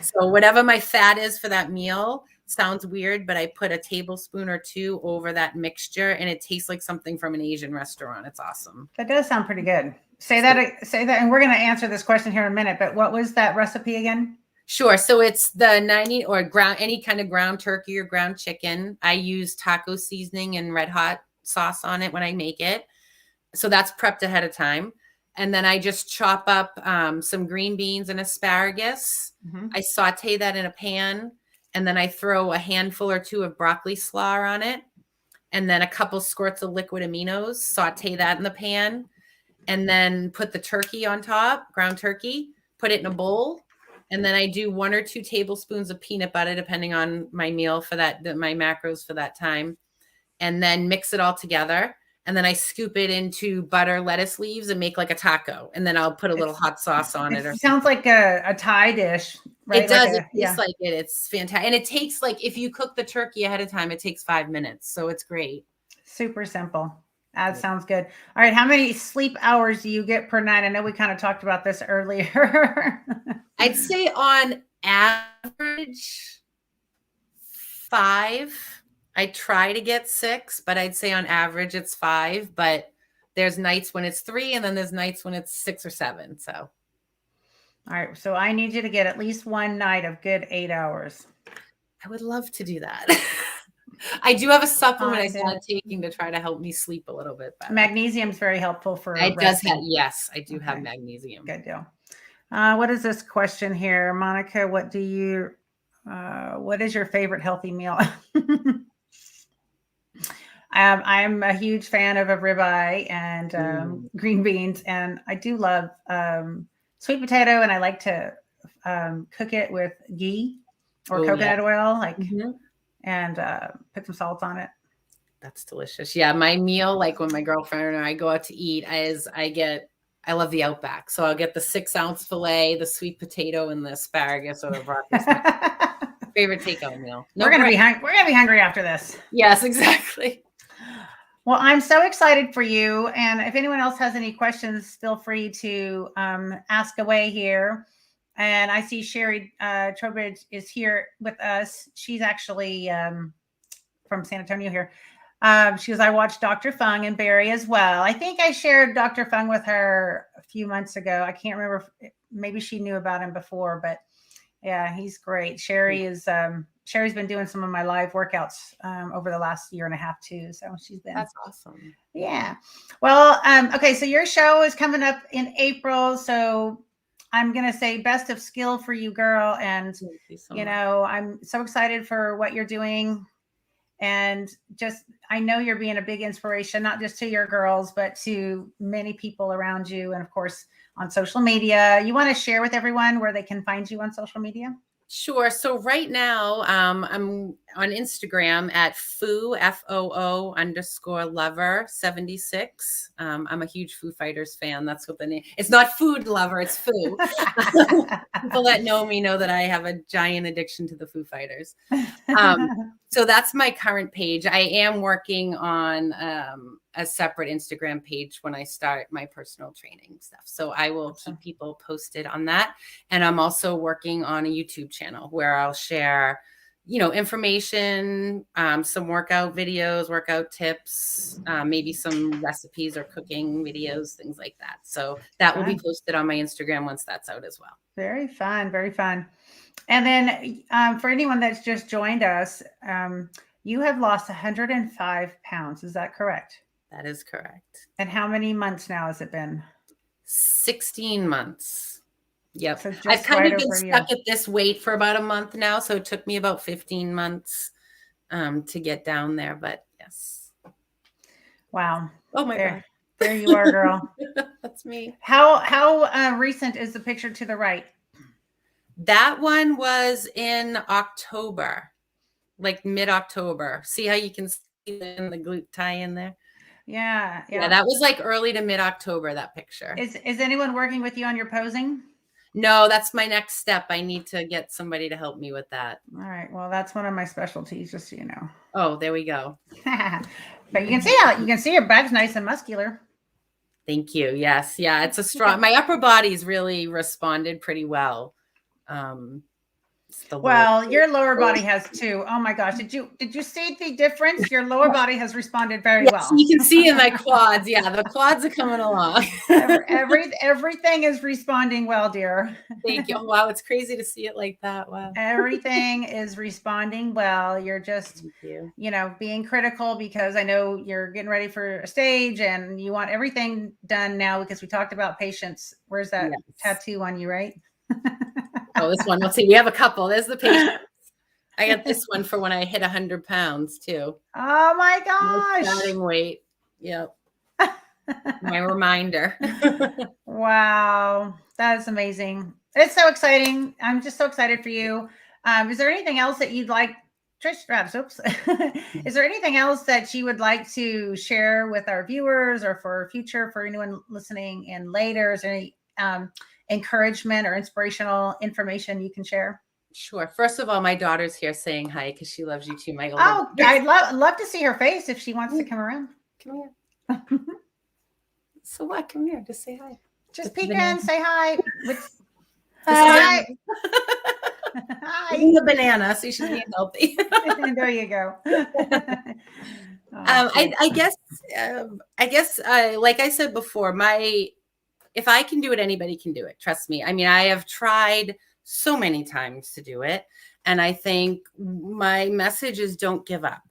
So whatever my fat is for that meal, sounds weird, but I put a tablespoon or 2 over that mixture, and it tastes like something from an Asian restaurant. It's awesome. That does sound pretty good. Say that, and we're going to answer this question here in a minute, but what was that recipe again? Sure. So it's the 90 or any kind of ground turkey or ground chicken. I use taco seasoning and red hot sauce on it when I make it. So that's prepped ahead of time. And then I just chop up some green beans and asparagus. Mm-hmm. I saute that in a pan, and then I throw a handful or 2 of broccoli slaw on it, and then a couple squirts of liquid aminos, saute that in the pan, and then put the turkey on top, ground turkey, put it in a bowl. And then I do 1 or 2 tablespoons of peanut butter, depending on my meal for that, my macros for that time. And then mix it all together. And then I scoop it into butter lettuce leaves and make like a taco. And then I'll put a little hot sauce on it. It sounds like a Thai dish, right? It does. Like It tastes like it. It's fantastic. And it takes, like, if you cook the turkey ahead of time, it takes 5 minutes. So it's great. Super simple. That sounds good. All right. How many sleep hours do you get per night? I know we kind of talked about this earlier. I'd say on average 5. I try to get 6, but I'd say on average it's 5. But there's nights when it's 3, and then there's nights when it's 6 or 7. So, all right. So I need you to get at least one night of good 8 hours. I would love to do that. I do have a supplement I started taking to try to help me sleep a little bit better. Magnesium is very helpful for it resting. does have, yes, I do have magnesium. Good deal. What is this question here? Monica, what is your favorite healthy meal? I'm a huge fan of a ribeye and green beans, and I do love sweet potato, and I like to cook it with ghee or coconut oil, and put some salt on it. That's delicious. Yeah, my meal, like when my girlfriend and I go out to eat, I love the Outback. So I'll get the 6-ounce filet, the sweet potato, and the asparagus or the broccoli. Favorite takeout meal. We're gonna be hungry after this. Yes, exactly. Well, I'm so excited for you. And if anyone else has any questions, feel free to ask away here. And I see Sherry Trowbridge is here with us. She's actually from San Antonio here. She goes, I watched Dr. Fung and Barry as well. I think I shared Dr. Fung with her a few months ago. I can't remember. Maybe she knew about him before, but yeah, he's great. Sherry's been doing some of my live workouts over the last year and a half too. So that's awesome. Yeah. Well, okay. So your show is coming up in April. So I'm going to say best of skill for you, girl. And, I'm so excited for what you're doing. And I know you're being a big inspiration, not just to your girls, but to many people around you. And of course, on social media. You want to share with everyone where they can find you on social media? Sure. So right now, I'm on Instagram at FOO _lover 76. I'm a huge Foo Fighters fan. That's what the name. It's not food lover. It's Foo. People that know me know that I have a giant addiction to the Foo Fighters. So that's my current page. I am working on a separate Instagram page when I start my personal training stuff. So I will keep people posted on that. And I'm also working on a YouTube channel where I'll share, information, some workout videos, workout tips, maybe some recipes or cooking videos, things like that. So that will be posted on my Instagram once that's out as well. Very fun. Very fun. And then for anyone that's just joined us, you have lost 105 pounds. Is that correct? That is correct. And how many months now has it been? 16 months. Yep. So I've kind of been stuck at this weight for about a month now. So it took me about 15 months to get down there. But yes. Wow. Oh my God. There you are, girl. That's me. How recent is the picture to the right? That one was in October, like mid-October. See how you can see the glute tie in there? Yeah. That was like early to mid-October, that picture. Is anyone working with you on your posing? No, that's my next step. I need to get somebody to help me with that. All right. Well, that's one of my specialties, just so you know. Oh, there we go. But you can see your back's nice and muscular. Thank you. Yes. Yeah. It's a strong, my upper body's really responded pretty well. It's the lower. Well, your lower body has too. Oh my gosh. Did you see the difference? Your lower body has responded very Yes, well. you can see in my quads. Yeah, the quads are coming along. Everything is responding well, dear. Thank you. Wow, it's crazy to see it like that. Wow. Everything is responding well. You're just, Thank you. being critical because I know you're getting ready for a stage and you want everything done now because we talked about patience. Where's that Yes. tattoo on you, right? Oh, this one. Let's see. We have a couple. There's the patient. I got this one for when I hit 100 pounds too. Oh my My gosh. starting weight. Yep. My reminder. Wow. That is amazing. It's so exciting. I'm just so excited for you. Is there anything else that you'd like, Trish Straps, oops. Is there anything else that you would like to share with our viewers or for future, for anyone listening in later? Is there any encouragement or inspirational information you can share? Sure. First of all, my daughter's here saying hi because she loves you too, my older Oh, daughter. I'd love to see her face if she wants to come around. Come here. So what? Come here. Just say hi. Just peek in, say hi. Hi. Hi. Eating a banana, so she's being healthy. There you go. I guess, like I said before, if I can do it, anybody can do it. Trust me. I mean, I have tried so many times to do it. And I think my message is don't give up.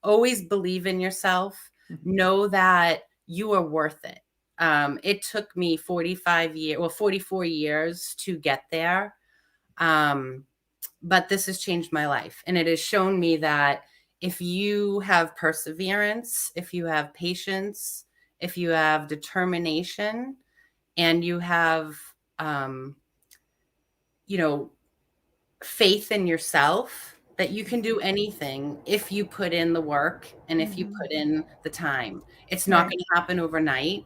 Always believe in yourself. Know that you are worth it. It took me 44 years to get there. But this has changed my life. And it has shown me that if you have perseverance, if you have patience, if you have determination, and you have, faith in yourself, that you can do anything if you put in the work and if you put in the time. It's not going to happen overnight.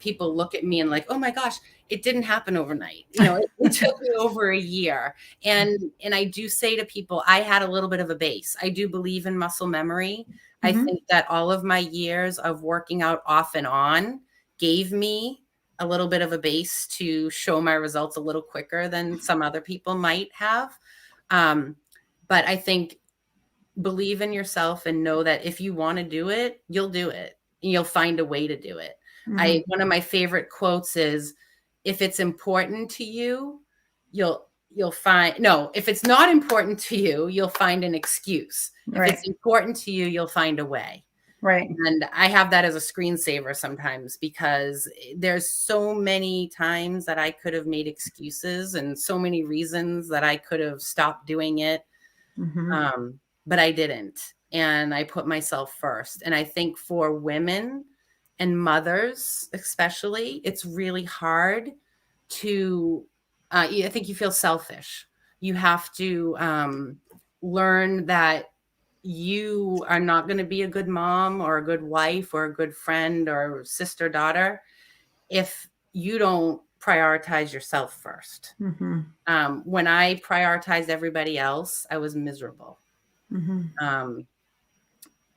People look at me and like, oh my gosh, it didn't happen overnight. It took me over a year. And I do say to people, I had a little bit of a base. I do believe in muscle memory. I think that all of my years of working out off and on gave me a little bit of a base to show my results a little quicker than some other people might have. But I think believe in yourself and know that if you want to do it, you'll do it. And you'll find a way to do it. One of my favorite quotes is, if it's important to you, if it's not important to you, you'll find an excuse. If it's important to you, you'll find a way. Right. And I have that as a screensaver sometimes because there's so many times that I could have made excuses and so many reasons that I could have stopped doing it. But I didn't. And I put myself first. And I think for women and mothers, especially, it's really hard to, I think you feel selfish. You have to learn that you are not going to be a good mom or a good wife or a good friend or sister, daughter, if you don't prioritize yourself first. When I prioritized everybody else, I was miserable.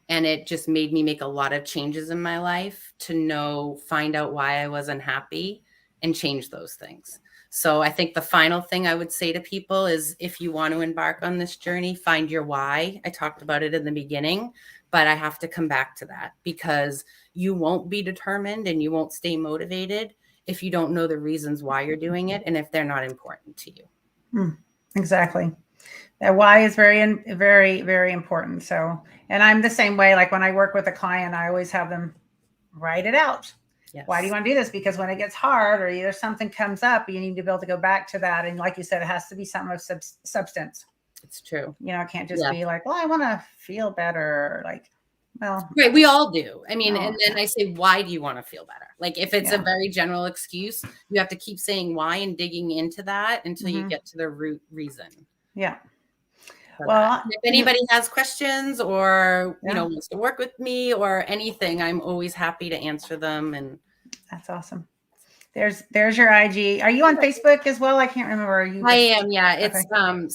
And it just made me make a lot of changes in my life to find out why I was unhappy and change those things. So I think the final thing I would say to people is, if you want to embark on this journey, find your why. I talked about it in the beginning, but I have to come back to that because you won't be determined and you won't stay motivated if you don't know the reasons why you're doing it and if they're not important to you. Exactly. That why is very, very, very important. So, and I'm the same way. Like when I work with a client, I always have them write it out. Yes. Why do you want to do this? Because when it gets hard or either something comes up, you need to be able to go back to that. And like you said, it has to be something of substance. It's true. It can't just be like, well, I want to feel better. Like, well, right. We all do. I mean, and then I say, why do you want to feel better? Like if it's a very general excuse, you have to keep saying why and digging into that until you get to the root reason. Yeah. Well, if anybody has questions or, wants to work with me or anything, I'm always happy to answer them. And that's awesome. There's your IG. Are you on Facebook as well? I can't remember. I am. Yeah. It's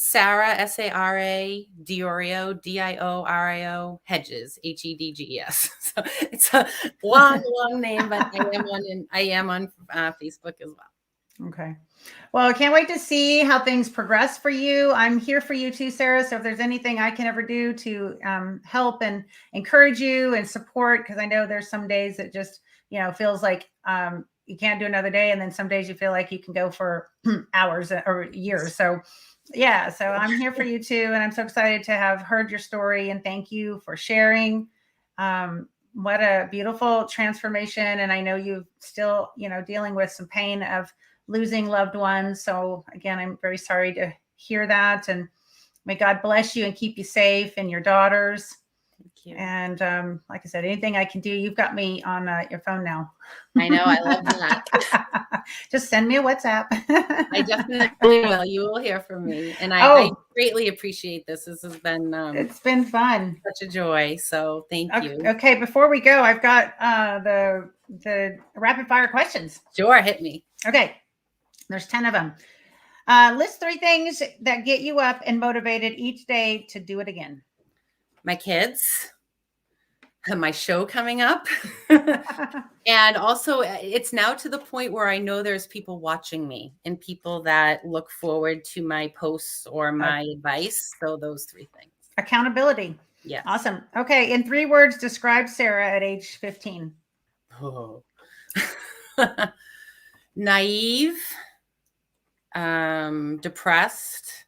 Sara, Sara, Diorio, Diorio, Hedges, Hedges. So it's a long name, but I am on Facebook as well. Okay. Well, I can't wait to see how things progress for you. I'm here for you too, Sarah. So if there's anything I can ever do to help and encourage you and support, because I know there's some days that just, feels like you can't do another day. And then some days you feel like you can go for hours or years. So yeah, so I'm here for you too. And I'm so excited to have heard your story, and thank you for sharing. What a beautiful transformation. And I know you still, dealing with some pain of losing loved ones. So again, I'm very sorry to hear that. And may God bless you and keep you safe and your daughters. Thank you. And like I said, anything I can do, you've got me on your phone now. I know. I love that. Just send me a WhatsApp. I definitely will. You will hear from me. And I greatly appreciate this. This has been it's been fun. Such a joy. So thank you. Okay, before we go, I've got the rapid fire questions. Sure, hit me. Okay. There's 10 of them. List 3 things that get you up and motivated each day to do it again. My kids, my show coming up. And also it's now to the point where I know there's people watching me and people that look forward to my posts or my advice. So those 3 things. Accountability. Yes. Awesome. Okay. In 3 words, describe Sara at age 15. Oh. Naive, depressed,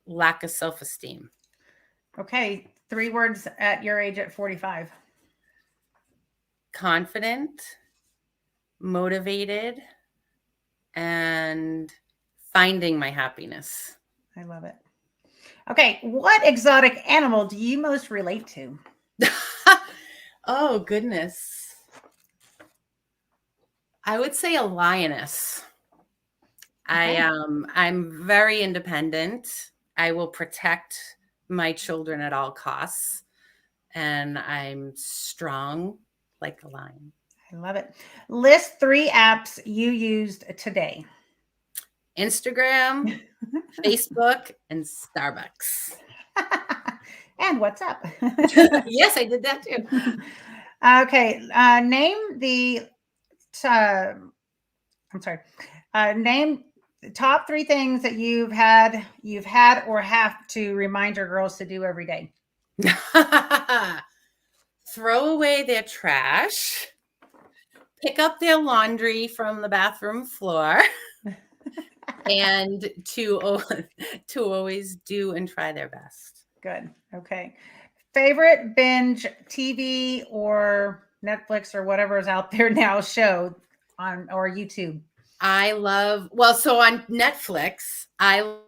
lack of self-esteem. Okay. 3 words at your age at 45. Confident, motivated, and finding my happiness. I love it. Okay. What exotic animal do you most relate to? Oh, goodness. I would say a lioness. Okay. I'm very independent. I will protect my children at all costs. And I'm strong like a lion. I love it. List 3 apps you used today. Instagram, Facebook, and Starbucks. And WhatsApp. Yes, I did that too. Okay. Name the name the top 3 things that you've had or have to remind your girls to do every day. Throw away their trash, pick up their laundry from the bathroom floor, and to always do and try their best. Good. Okay. Favorite binge TV or Netflix or whatever is out there now show on or YouTube? So on Netflix, I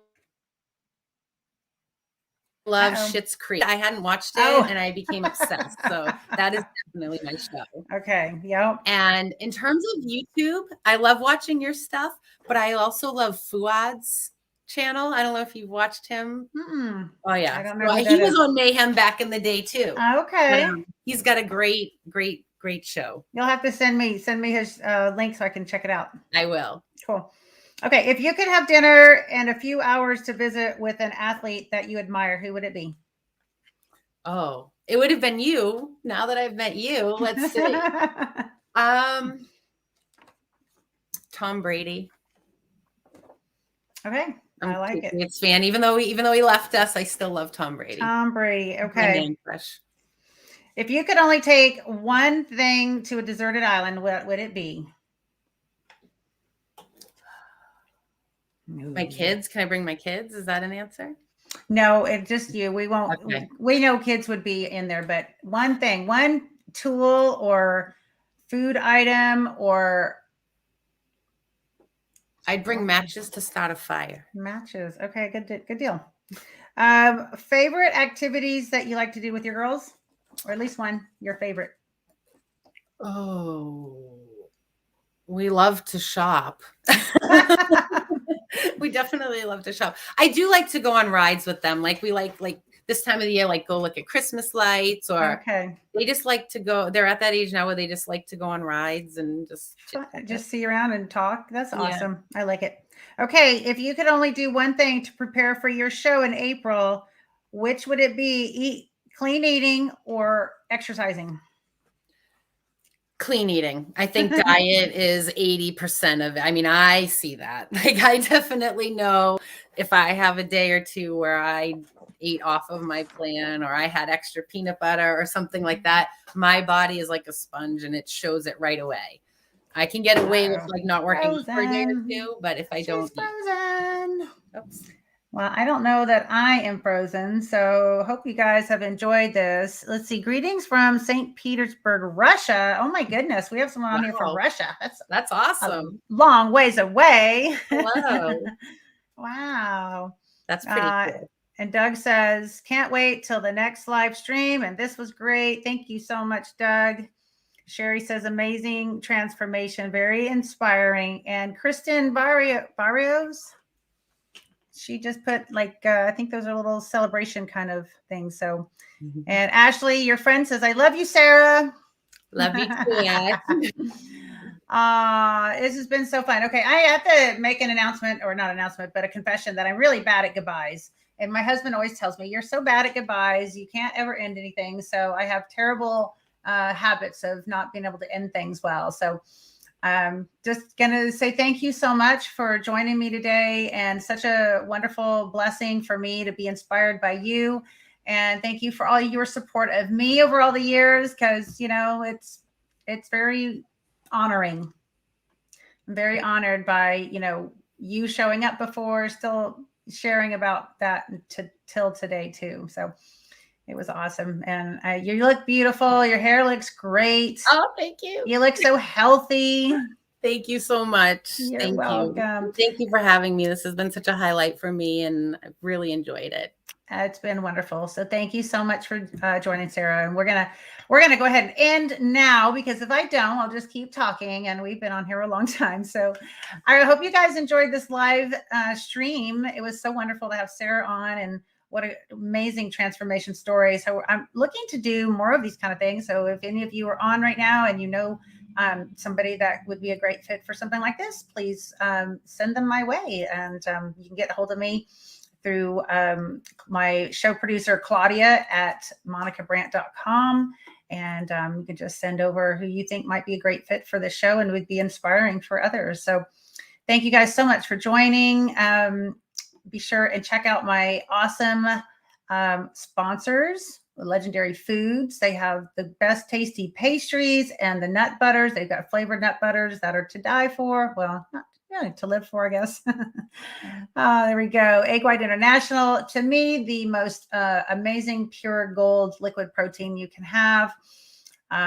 love Schitt's Creek. I hadn't watched it and I became obsessed. So that is definitely my show. Okay. Yep. And in terms of YouTube, I love watching your stuff, but I also love Fuad's channel. I don't know if you've watched him. Mm-mm. Oh yeah. I don't know he was on Mayhem back in the day too. Okay. But, he's got a great show. You'll have to send me his link so I can check it out. I will. Cool. Okay. If you could have dinner and a few hours to visit with an athlete that you admire, who would it be? Oh, it would have been you. Now that I've met you, let's see. Tom Brady. Okay. I like it. It's fan. Even though he left us, I still love Tom Brady. Tom Brady. Okay. If you could only take one thing to a deserted island, what would it be? My kids. Can I bring my kids? Is that an answer? No, it's just you. We won't. Okay. We know kids would be in there, but one thing, one tool or food item or. I'd bring matches to start a fire. Matches. Okay, good deal. Favorite activities that you like to do with your girls? Or at least one, your favorite. Oh, we love to shop. We definitely love to shop. I do like to go on rides with them. Like we like this time of the year, like go look at Christmas lights or they just like to go. They're at that age now where they just like to go on rides and just see around and talk. That's awesome. Yeah. I like it. Okay. If you could only do one thing to prepare for your show in April, which would it be? Clean eating or exercising? Clean eating. I think diet is 80% of it. I mean, I see that. Like, I definitely know if I have a day or two where I ate off of my plan or I had extra peanut butter or something like that, my body is like a sponge and it shows it right away. I can get away with like not working for a day or two, but if I don't frozen. Oops. Well, I don't know that I am frozen, so hope you guys have enjoyed this. Let's see. Greetings from St. Petersburg, Russia. Oh my goodness, we have someone on here from Russia. That's awesome. A long ways away. Hello. Wow. That's pretty cool. And Doug says, can't wait till the next live stream. And this was great. Thank you so much, Doug. Sherry says, amazing transformation, very inspiring. And Kristen Barrios, she just put like, I think those are little celebration kind of things. So, and Ashley, your friend says, I love you, Sarah. Love you too, Ash. This has been so fun. Okay, I have to make an announcement, or not announcement, but a confession that I'm really bad at goodbyes. And my husband always tells me, you're so bad at goodbyes. You can't ever end anything. So I have terrible habits of not being able to end things well. So just going to say thank you so much for joining me today, and such a wonderful blessing for me to be inspired by you. And thank you for all your support of me over all the years, because, you know, it's very honoring. I'm very honored by, you know, you showing up before, still sharing about that till today too. So it was awesome. And you look beautiful. Your hair looks great. Oh, thank you. You look so healthy. Thank you so much. You're welcome. Thank you for having me. This has been such a highlight for me, and I've really enjoyed it. It's been wonderful. So thank you so much for joining, Sarah. And we're gonna go ahead and end now, because if I don't, I'll just keep talking. And we've been on here a long time. So I hope you guys enjoyed this live stream. It was so wonderful to have Sarah on, and what an amazing transformation story. So I'm looking to do more of these kind of things. So if any of you are on right now and you know somebody that would be a great fit for something like this, please send them my way. And you can get a hold of me through my show producer, Claudia, at monicabrandt.com. And you can just send over who you think might be a great fit for the show and would be inspiring for others. So thank you guys so much for joining. Be sure and check out my awesome sponsors, Legendary Foods. They have the best tasty pastries and the nut butters. They've got flavored nut butters that are to die for. Well, not to live for, I guess. There we go. Egg White International. To me, the most amazing pure gold liquid protein you can have.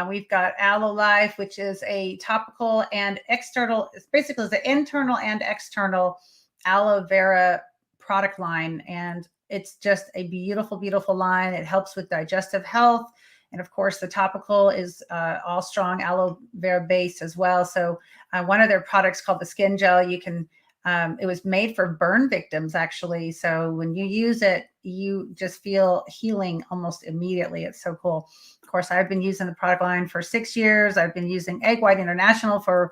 We've got Aloe Life, which is a topical and external, basically it's the internal and external aloe vera product line. And it's just a beautiful, beautiful line. It helps with digestive health. And of course, the topical is all strong aloe vera based as well. So one of their products called the skin gel, you can, it was made for burn victims, actually. So when you use it, you just feel healing almost immediately. It's so cool. Of course, I've been using the product line for 6 years. I've been using Egg White International for,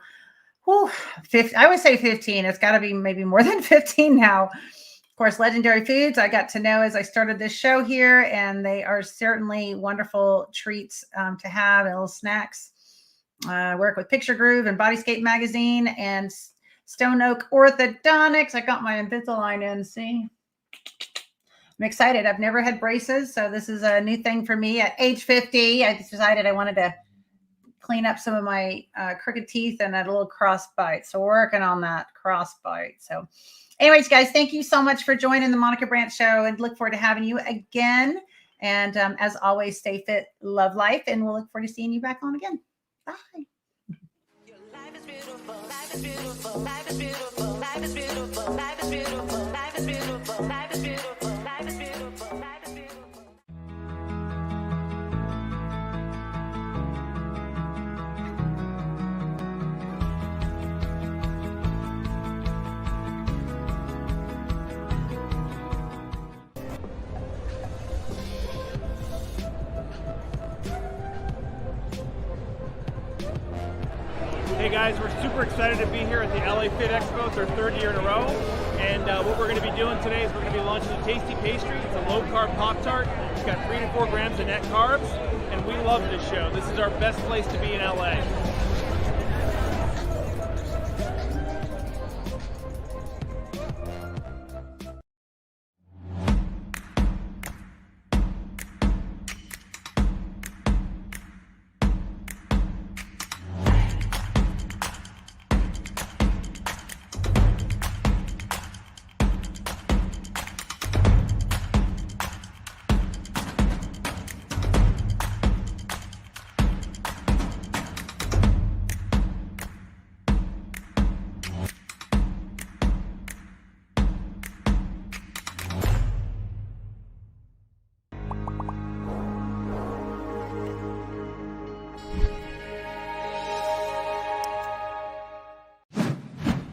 50, I would say 15. It's got to be maybe more than 15 now. Of course, Legendary Foods, I got to know as I started this show here, and they are certainly wonderful treats to have, and little snacks. I work with Picture Groove and Bodyscape Magazine and Stone Oak Orthodontics. I got my Invisalign in, see? I'm excited. I've never had braces, so this is a new thing for me. At age 50, I decided I wanted to clean up some of my crooked teeth and that little cross bite. So we're working on that cross bite. So anyways, guys, thank you so much for joining the Monica Brandt Show, and look forward to having you again. And as always, stay fit, love life, and we'll look forward to seeing you back on again. Bye. Your life is beautiful, life is beautiful, life is beautiful, life is beautiful, life is beautiful, life is beautiful, life is beautiful, life is beautiful, life is beautiful. Hey guys, we're super excited to be here at the LA Fit Expo. It's our 3rd year in a row. And what we're going to be doing today is we're going to be launching a tasty pastry. It's a low-carb Pop-Tart. It's got 3 to 4 grams of net carbs. And we love this show. This is our best place to be in LA.